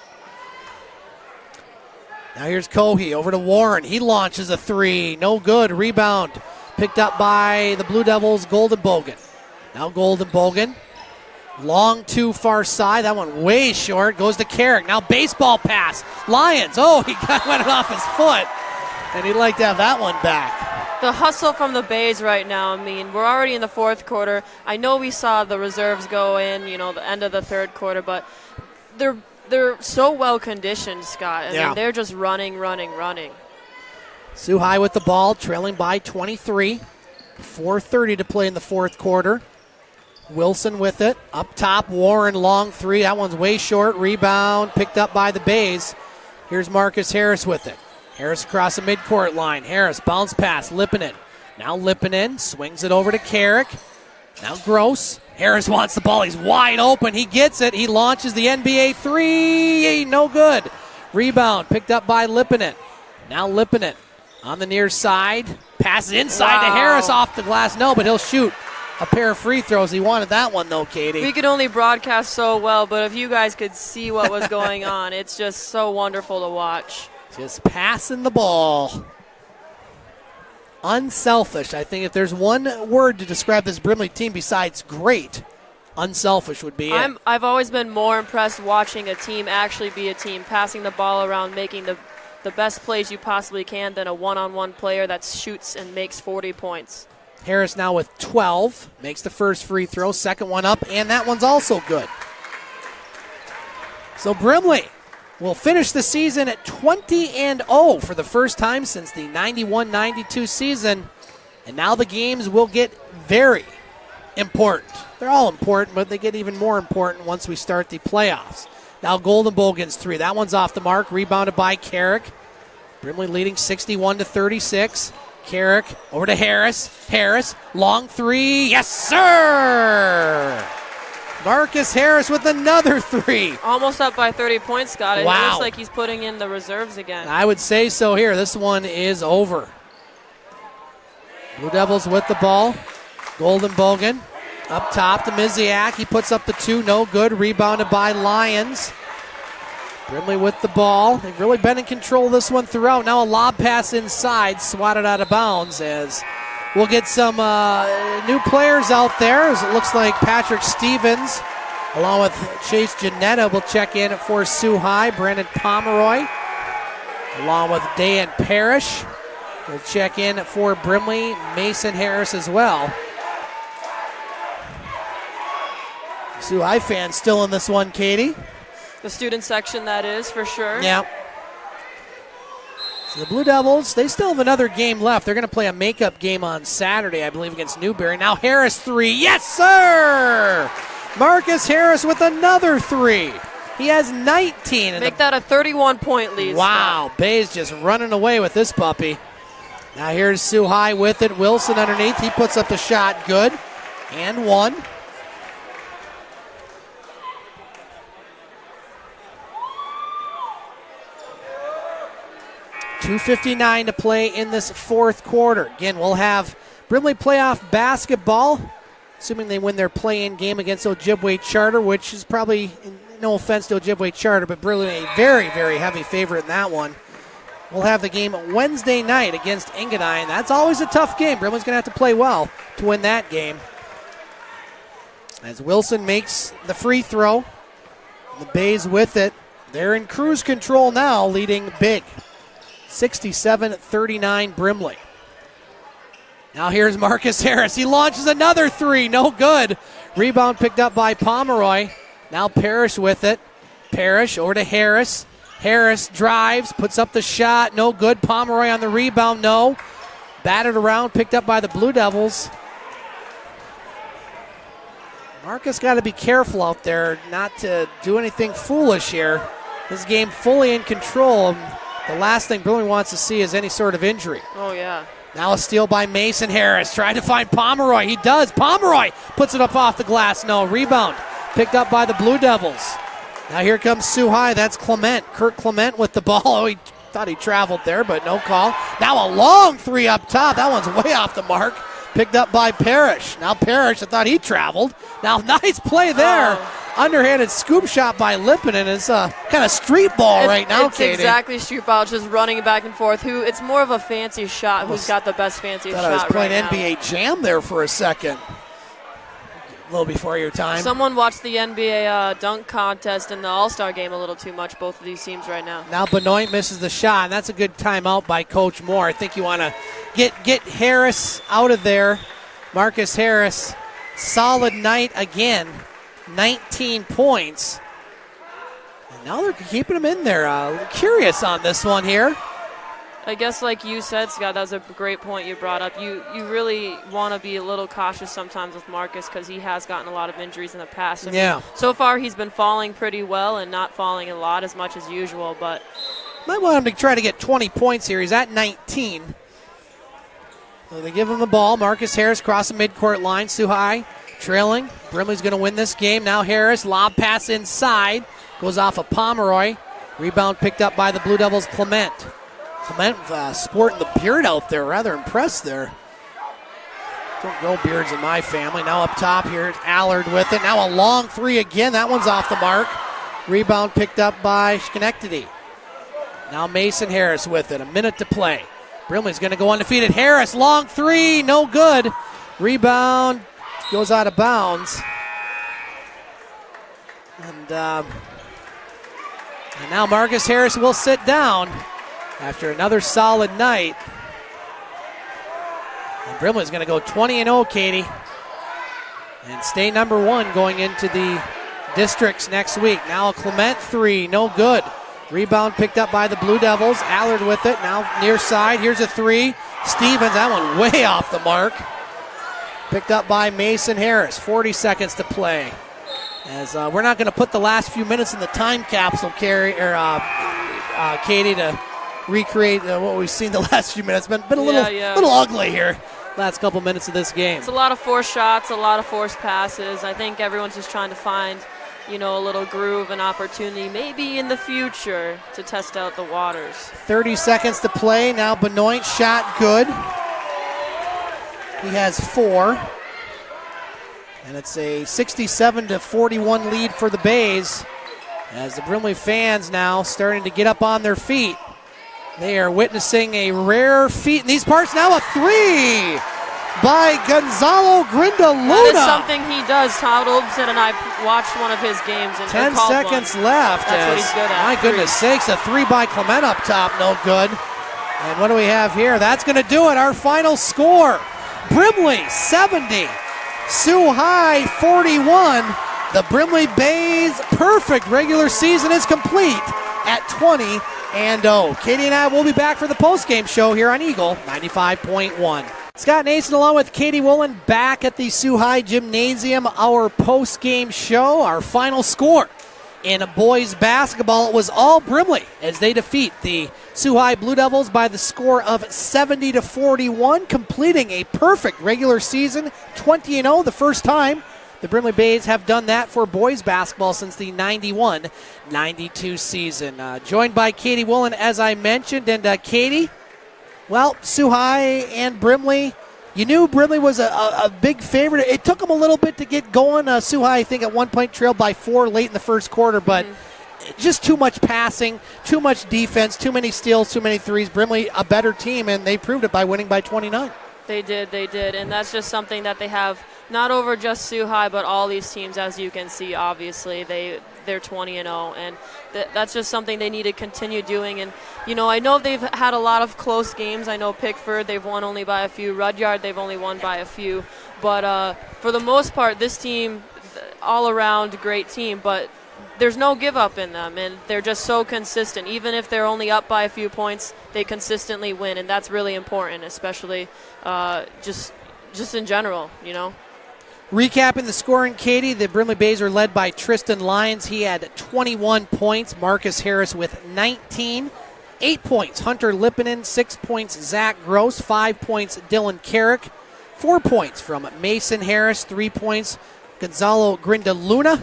Now here's Cohey over to Warren. He launches a 3. No good. Rebound picked up by the Blue Devils, Goldenbogen. Now Goldenbogen. Long 2 far side. That one way short. Goes to Carrick. Now baseball pass. Lyons. Oh, he went it off his foot. And he'd like to have that one back. The hustle from the Bays right now, I mean, we're already in the fourth quarter. I know we saw the reserves go in, the end of the third quarter, but they're so well conditioned, Scott. I mean, they're just running. Sault High with the ball, trailing by 23. 4:30 to play in the fourth quarter. Wilson with it. Up top, Warren, long 3. That one's way short. Rebound picked up by the Bays. Here's Marcus Harris with it. Harris across the midcourt line. Harris, bounce pass, Lipinen. Now Lipinen swings it over to Carrick. Now Gross. Harris wants the ball. He's wide open. He gets it. He launches the NBA 3. No good. Rebound picked up by Lipinen. Now Lipinen on the near side. Pass inside to Harris off the glass. No, but he'll shoot a pair of free throws. He wanted that one, though, Katie. We could only broadcast so well, but if you guys could see what was going on, it's just so wonderful to watch. Just passing the ball. Unselfish. I think if there's one word to describe this Brimley team besides great, unselfish would be it. I've always been more impressed watching a team actually be a team, passing the ball around, making the best plays you possibly can than a one-on-one player that shoots and makes 40 points. Harris now with 12. Makes the first free throw. Second one up, and that one's also good. So Brimley will finish the season at 20-0 for the first time since the 91-92 season. And now the games will get very important. They're all important, but they get even more important once we start the playoffs. Now Golden Bogan's three. That one's off the mark. Rebounded by Carrick. Brimley leading 61-36. Carrick over to Harris. Harris, long three. Yes, sir! Marcus Harris with another three. Almost up by 30 points, Scott. It Wow. looks like he's putting in the reserves again. I would say so here. This one is over. Blue Devils with the ball. Golden Bogan up top to Miziak. He puts up the two. No good. Rebounded by Lions. Brimley with the ball. They've really been in control of this one throughout. Now a lob pass inside. Swatted out of bounds as we'll get some new players out there. As it looks like Patrick Stevens along with Chase Janetta will check in for Sault High. Brandon Pomeroy along with Dan Parrish will check in for Brimley. Mason Harris as well. Sault High fans still in this one, Katie. The student section, that is, for sure. Yeah. So the Blue Devils, they still have another game left. They're going to play a makeup game on Saturday, I believe, against Newberry. Now Harris three. Yes, sir! Marcus Harris with another three. He has 19. Make that a 31-point lead. Wow, Bays just running away with this puppy. Now here's Sault High with it. Wilson underneath. He puts up the shot. Good. And one. .259 to play in this fourth quarter. Again, we'll have Brimley playoff basketball, assuming they win their play-in game against Ojibwe Charter, which is probably, no offense to Ojibwe Charter, but Brimley a very, very heavy favorite in that one. We'll have the game Wednesday night against Engadine. That's always a tough game. Brimley's going to have to play well to win that game. As Wilson makes the free throw, the Bays with it. They're in cruise control now, leading big. 67-39 Brimley. Now here's Marcus Harris. He launches another three. No good. Rebound picked up by Pomeroy. Now Parrish with it. Parrish over to Harris. Harris drives, puts up the shot. No good. Pomeroy on the rebound. No. Batted around, picked up by the Blue Devils. Marcus got to be careful out there not to do anything foolish here. This game fully in control. The last thing Brimley wants to see is any sort of injury. Oh, yeah. Now a steal by Mason Harris. Trying to find Pomeroy. He does. Pomeroy puts it up off the glass. No. Rebound. Picked up by the Blue Devils. Now here comes Sault High. That's Clement. Kurt Clement with the ball. Oh, he thought he traveled there, but no call. Now a long three up top. That one's way off the mark. Picked up by Parrish. Now Parrish, I thought he traveled. Now nice play there. Underhanded scoop shot by Lippinen. It's kind of street ball right now, it's Katie. Exactly street ball, just running back and forth. It's more of a fancy shot. Who's got the best fancy shot? I was playing right NBA Jam there for a second. A little before your time. Someone watched the NBA dunk contest and the All-Star game a little too much, both of these teams right now. Now Benoit misses the shot, and that's a good timeout by Coach Moore. I think you want to get Harris out of there. Marcus Harris, solid night again. 19 points. And now they're keeping him in there. Curious on this one here. I guess like you said, Scott, that was a great point you brought up. You really want to be a little cautious sometimes with Marcus because he has gotten a lot of injuries in the past. Yeah. So far he's been falling pretty well and not falling a lot as much as usual. But might want him to try to get 20 points here. He's at 19. So they give him the ball. Marcus Harris crossing midcourt line. Sault High trailing. Brimley's going to win this game. Now Harris, lob pass inside. Goes off of Pomeroy. Rebound picked up by the Blue Devils' Clement. Clement sporting the beard out there. Rather impressed there. Don't grow beards in my family. Now up top here, Allard with it. Now a long three again. That one's off the mark. Rebound picked up by Schenectady. Now Mason Harris with it. A minute to play. Brimley's going to go undefeated. Harris, long three. No good. Rebound goes out of bounds. And now Marcus Harris will sit down after another solid night. And Brimley's going to go 20-0, Katie, and stay number one going into the districts next week. Now a Clement three, no good. Rebound picked up by the Blue Devils. Allard with it. Now near side. Here's a three. Stevens, that one way off the mark. Picked up by Mason Harris. 40 seconds to play. As we're not going to put the last few minutes in the time capsule, Katie, to recreate what we've seen the last few minutes. Been a little ugly here. Last couple minutes of this game. It's a lot of forced shots, a lot of forced passes. I think everyone's just trying to find, a little groove and opportunity, maybe in the future, to test out the waters. 30 seconds to play. Now Benoit shot good. He has 4. And it's a 67-41 lead for the Bays. As the Brimley fans now starting to get up on their feet. They are witnessing a rare feat in these parts. Now a 3 by Gonzalo Grindaluna. That is something he does. Todd Olmstead and I watched one of his games. And 10 seconds left. That's what he's good at. My goodness sakes, a 3 by Clement up top, no good. And what do we have here? That's going to do it. Our final score, Brimley 70, Sault High 41. The Brimley Bays perfect regular season is complete at 20-0. Katie and I will be back for the postgame show here on Eagle 95.1. Scott Nason along with Katie Wollan back at the Sault High Gymnasium. Our postgame show, our final score in boys basketball, it was all Brimley as they defeat the Sault High Blue Devils by the score of 70-41, completing a perfect regular season, 20-0, the first time the Brimley Bays have done that for boys basketball since the 91-92 season. Joined by Katie Wollan, as I mentioned. And Katie, well, Sault High and Brimley, you knew Brimley was a big favorite. It took them a little bit to get going. Sault High, I think, at one point trailed by 4 late in the first quarter, but just too much passing, too much defense, too many steals, too many threes. Brimley, a better team, and they proved it by winning by 29. They did, and that's just something that they have not over just Sault High, but all these teams, as you can see, obviously, they're 20-0, and that's just something they need to continue doing. And, I know they've had a lot of close games. I know Pickford, they've won only by a few. Rudyard, they've only won by a few. But for the most part, this team, all around, great team, but there's no give up in them, and they're just so consistent. Even if they're only up by a few points, they consistently win, and that's really important, especially just in general, Recapping the scoring, Katie, the Brimley Bays are led by Tristan Lyons. He had 21 points. Marcus Harris with 19. 8 points, Hunter Lippinen. 6 points, Zach Gross. 5 points, Dylan Carrick. 4 points from Mason Harris. 3 points, Gonzalo Grindaluna.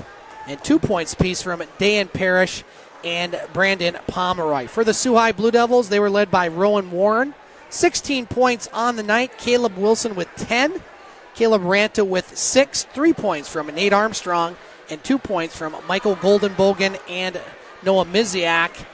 And 2 points apiece from Dan Parrish and Brandon Pomeroy. For the Sault High Blue Devils, they were led by Rowan Warren. 16 points on the night. Caleb Wilson with 10. Caleb Ranta with 6. 3 points from Nate Armstrong and 2 points from Michael Goldenbogen and Noah Miziak.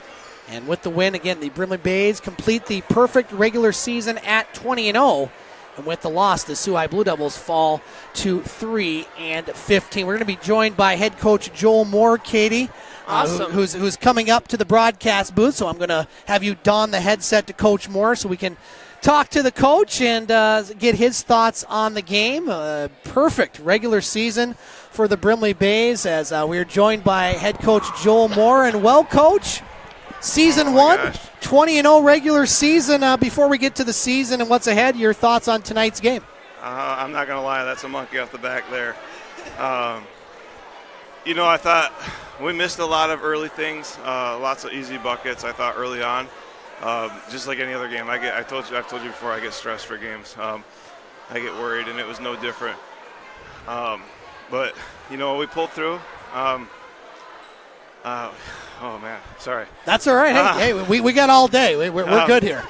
And with the win, again, the Brimley Bays complete the perfect regular season at 20-0. And with the loss, the Sault High Blue Devils fall to 3-15. We're going to be joined by head coach Joel Moore, Katie, awesome. who's coming up to the broadcast booth. So I'm going to have you don the headset to Coach Moore so we can talk to the coach and get his thoughts on the game. Perfect regular season for the Brimley Bays as we are joined by head coach Joel Moore. And well, Coach, Season 1, 20-0 regular season. Before we get to the season and what's ahead, your thoughts on tonight's game? I'm not going to lie, that's a monkey off the back there. I thought we missed a lot of early things, lots of easy buckets, I thought, early on. Just like any other game, I've told you before, I get stressed for games. I get worried, and it was no different. But, we pulled through. Oh, man, sorry. That's all right. Hey, we got all day. We're good here.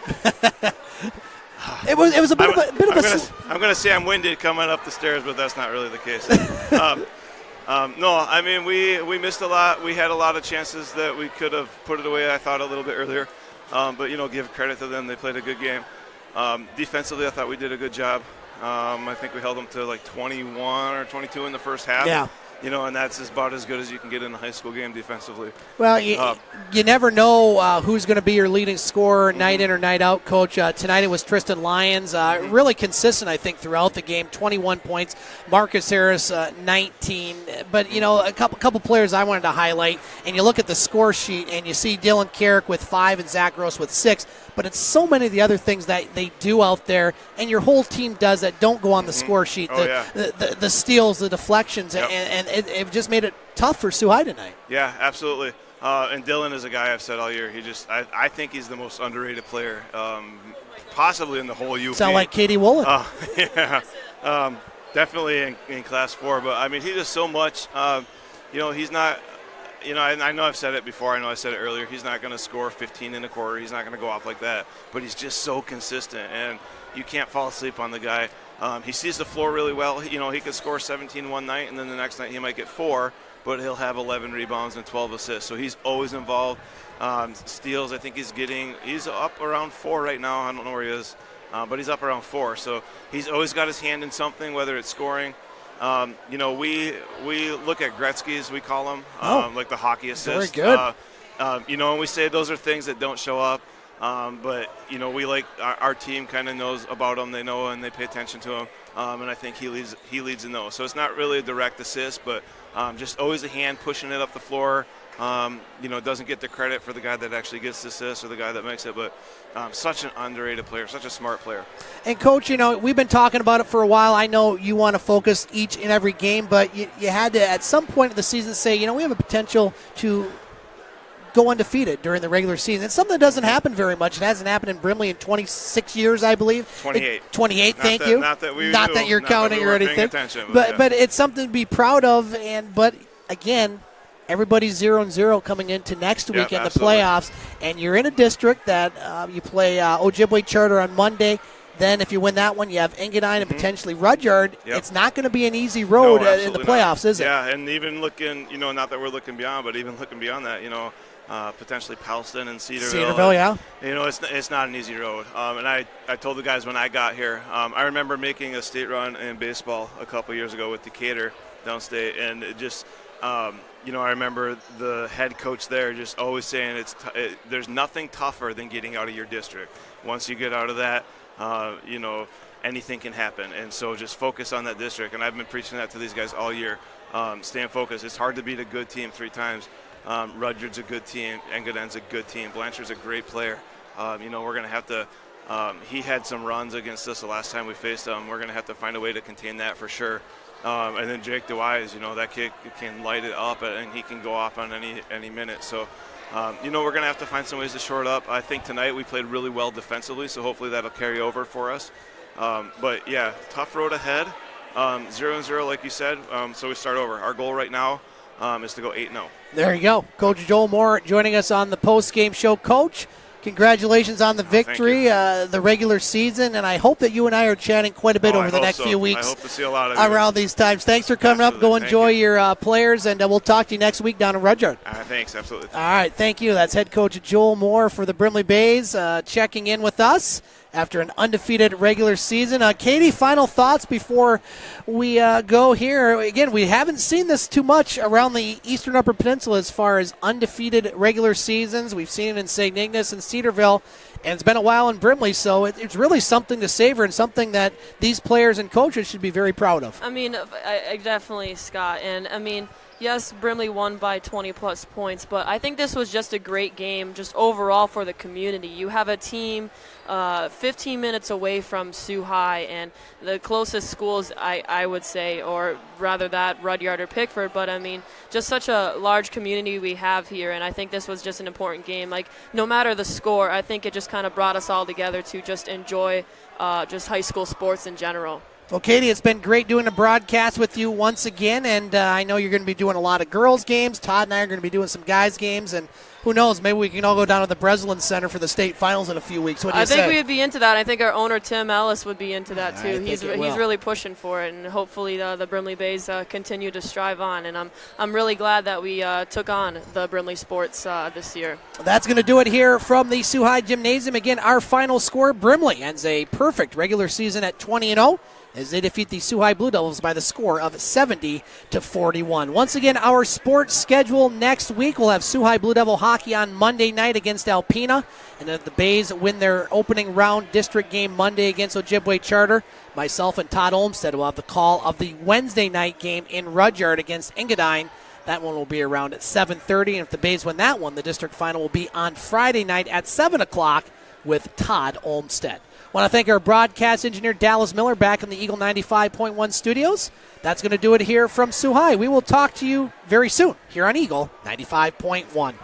It was a bit of a I'm going to say I'm winded coming up the stairs, but that's not really the case. No, I mean, we missed a lot. We had a lot of chances that we could have put it away, I thought, a little bit earlier. But, give credit to them. They played a good game. Defensively, I thought we did a good job. I think we held them to like 21 or 22 in the first half. Yeah. and that's about as good as you can get in a high school game defensively. Well, you never know who's going to be your leading scorer night in or night out, Coach. Tonight it was Tristan Lyons, really consistent, I think, throughout the game. 21 points. Marcus Harris, 19. But a couple players I wanted to highlight. And you look at the score sheet and you see Dylan Carrick with 5 and Zach Gross with 6. But it's so many of the other things that they do out there, and your whole team does that don't go on the score sheet. The steals, the deflections, and it just made it tough for Sault High tonight. Yeah, absolutely. And Dylan is a guy I've said all year. I think he's the most underrated player, possibly in the whole UP. Sound like Katie Wollan. Yeah, definitely in Class 4. But, I mean, he does so much. He's not – I know I've said it before. I know I said it earlier. He's not going to score 15 in a quarter. He's not going to go off like that. But he's just so consistent, and you can't fall asleep on the guy. He sees the floor really well. He could score 17 one night, and then the next night he might get 4, but he'll have 11 rebounds and 12 assists. So he's always involved. Steals, I think he's up around 4 right now. I don't know where he is, but he's up around 4. So he's always got his hand in something, whether it's scoring. We look at Gretzky's, we call them, like the hockey assist. Very good. And we say those are things that don't show up. But we like our team kind of knows about them. They know and they pay attention to them. And I think he leads in those. So it's not really a direct assist, but just always a hand pushing it up the floor. Doesn't get the credit for the guy that actually gets the assist or the guy that makes it, but such an underrated player, such a smart player. And, Coach, we've been talking about it for a while. I know you want to focus each and every game, but you had to, at some point of the season, say, we have a potential to go undefeated during the regular season. It's something that doesn't happen very much. It hasn't happened in Brimley in 26 years, I believe. 28. 28, thank you. Not that you're counting or anything. Attention, but it's something to be proud of. But, again, everybody's 0-0 coming into next week in the playoffs, and you're in a district that you play Ojibwe Charter on Monday. Then if you win that one, you have Engadine and potentially Rudyard. Yep. It's not going to be an easy road in the playoffs, is it? Yeah, and even looking, not that we're looking beyond, but even looking beyond that, potentially Palston and Cedarville. Cedarville, yeah. It's not an easy road. And I told the guys when I got here, I remember making a state run in baseball a couple years ago with Decatur downstate, and it just I remember the head coach there just always saying there's nothing tougher than getting out of your district. Once you get out of that, anything can happen. And so just focus on that district. And I've been preaching that to these guys all year. Staying focused. It's hard to beat a good team 3 times. Rudyard's a good team. Engadine's a good team. Blanchard's a great player. We're going to have to he had some runs against us the last time we faced him. We're going to have to find a way to contain that for sure. And then Jake DeWise, that kid can light it up, and he can go off on any minute. So, we're going to have to find some ways to shore it up. I think tonight we played really well defensively, so hopefully that'll carry over for us. But, yeah, tough road ahead. 0-0, like you said, so we start over. Our goal right now is to go 8-0. There you go. Coach Joel Moore joining us on the post-game show. Coach, congratulations on the victory, the regular season, and I hope that you and I are chatting quite a bit over the next few weeks. I hope to see a lot of you around these times. Thanks for coming up. Go enjoy your players, and we'll talk to you next week down in Rudyard. Thanks, absolutely. All right, thank you. That's head coach Joel Moore for the Brimley Bays checking in with us after an undefeated regular season. Katie, final thoughts before we go here. Again, we haven't seen this too much around the Eastern Upper Peninsula as far as undefeated regular seasons. We've seen it in St. Ignace and Cedarville, and it's been a while in Brimley, so it's really something to savor and something that these players and coaches should be very proud of. I definitely, Scott, and yes, Brimley won by 20-plus points, but I think this was just a great game just overall for the community. You have a team 15 minutes away from Sault High, and the closest schools, I would say, or rather that, Rudyard or Pickford, but just such a large community we have here, and I think this was just an important game. No matter the score, I think it just kind of brought us all together to just enjoy just high school sports in general. Well, Katie, it's been great doing a broadcast with you once again, and I know you're going to be doing a lot of girls' games. Todd and I are going to be doing some guys' games, and who knows, maybe we can all go down to the Breslin Center for the state finals in a few weeks. What do you say? I think we would be into that. I think our owner, Tim Ellis, would be into that, too. He's really pushing for it, and hopefully the Brimley Bays continue to strive on, and I'm really glad that we took on the Brimley Sports this year. That's going to do it here from the Sault High Gymnasium. Again, our final score, Brimley ends a perfect regular season at 20-0. as they defeat the Sault High Blue Devils by the score of 70-41. Once again, our sports schedule next week. We'll have Sault High Blue Devil hockey on Monday night against Alpena, and if the Bays win their opening round district game Monday against Ojibwe Charter, myself and Todd Olmstead will have the call of the Wednesday night game in Rudyard against Engadine. That one will be around at 7:30, and if the Bays win that one, the district final will be on Friday night at 7 o'clock with Todd Olmstead. Want to thank our broadcast engineer, Dallas Miller, back in the Eagle 95.1 studios. That's going to do it here from Sault High. We will talk to you very soon here on Eagle 95.1.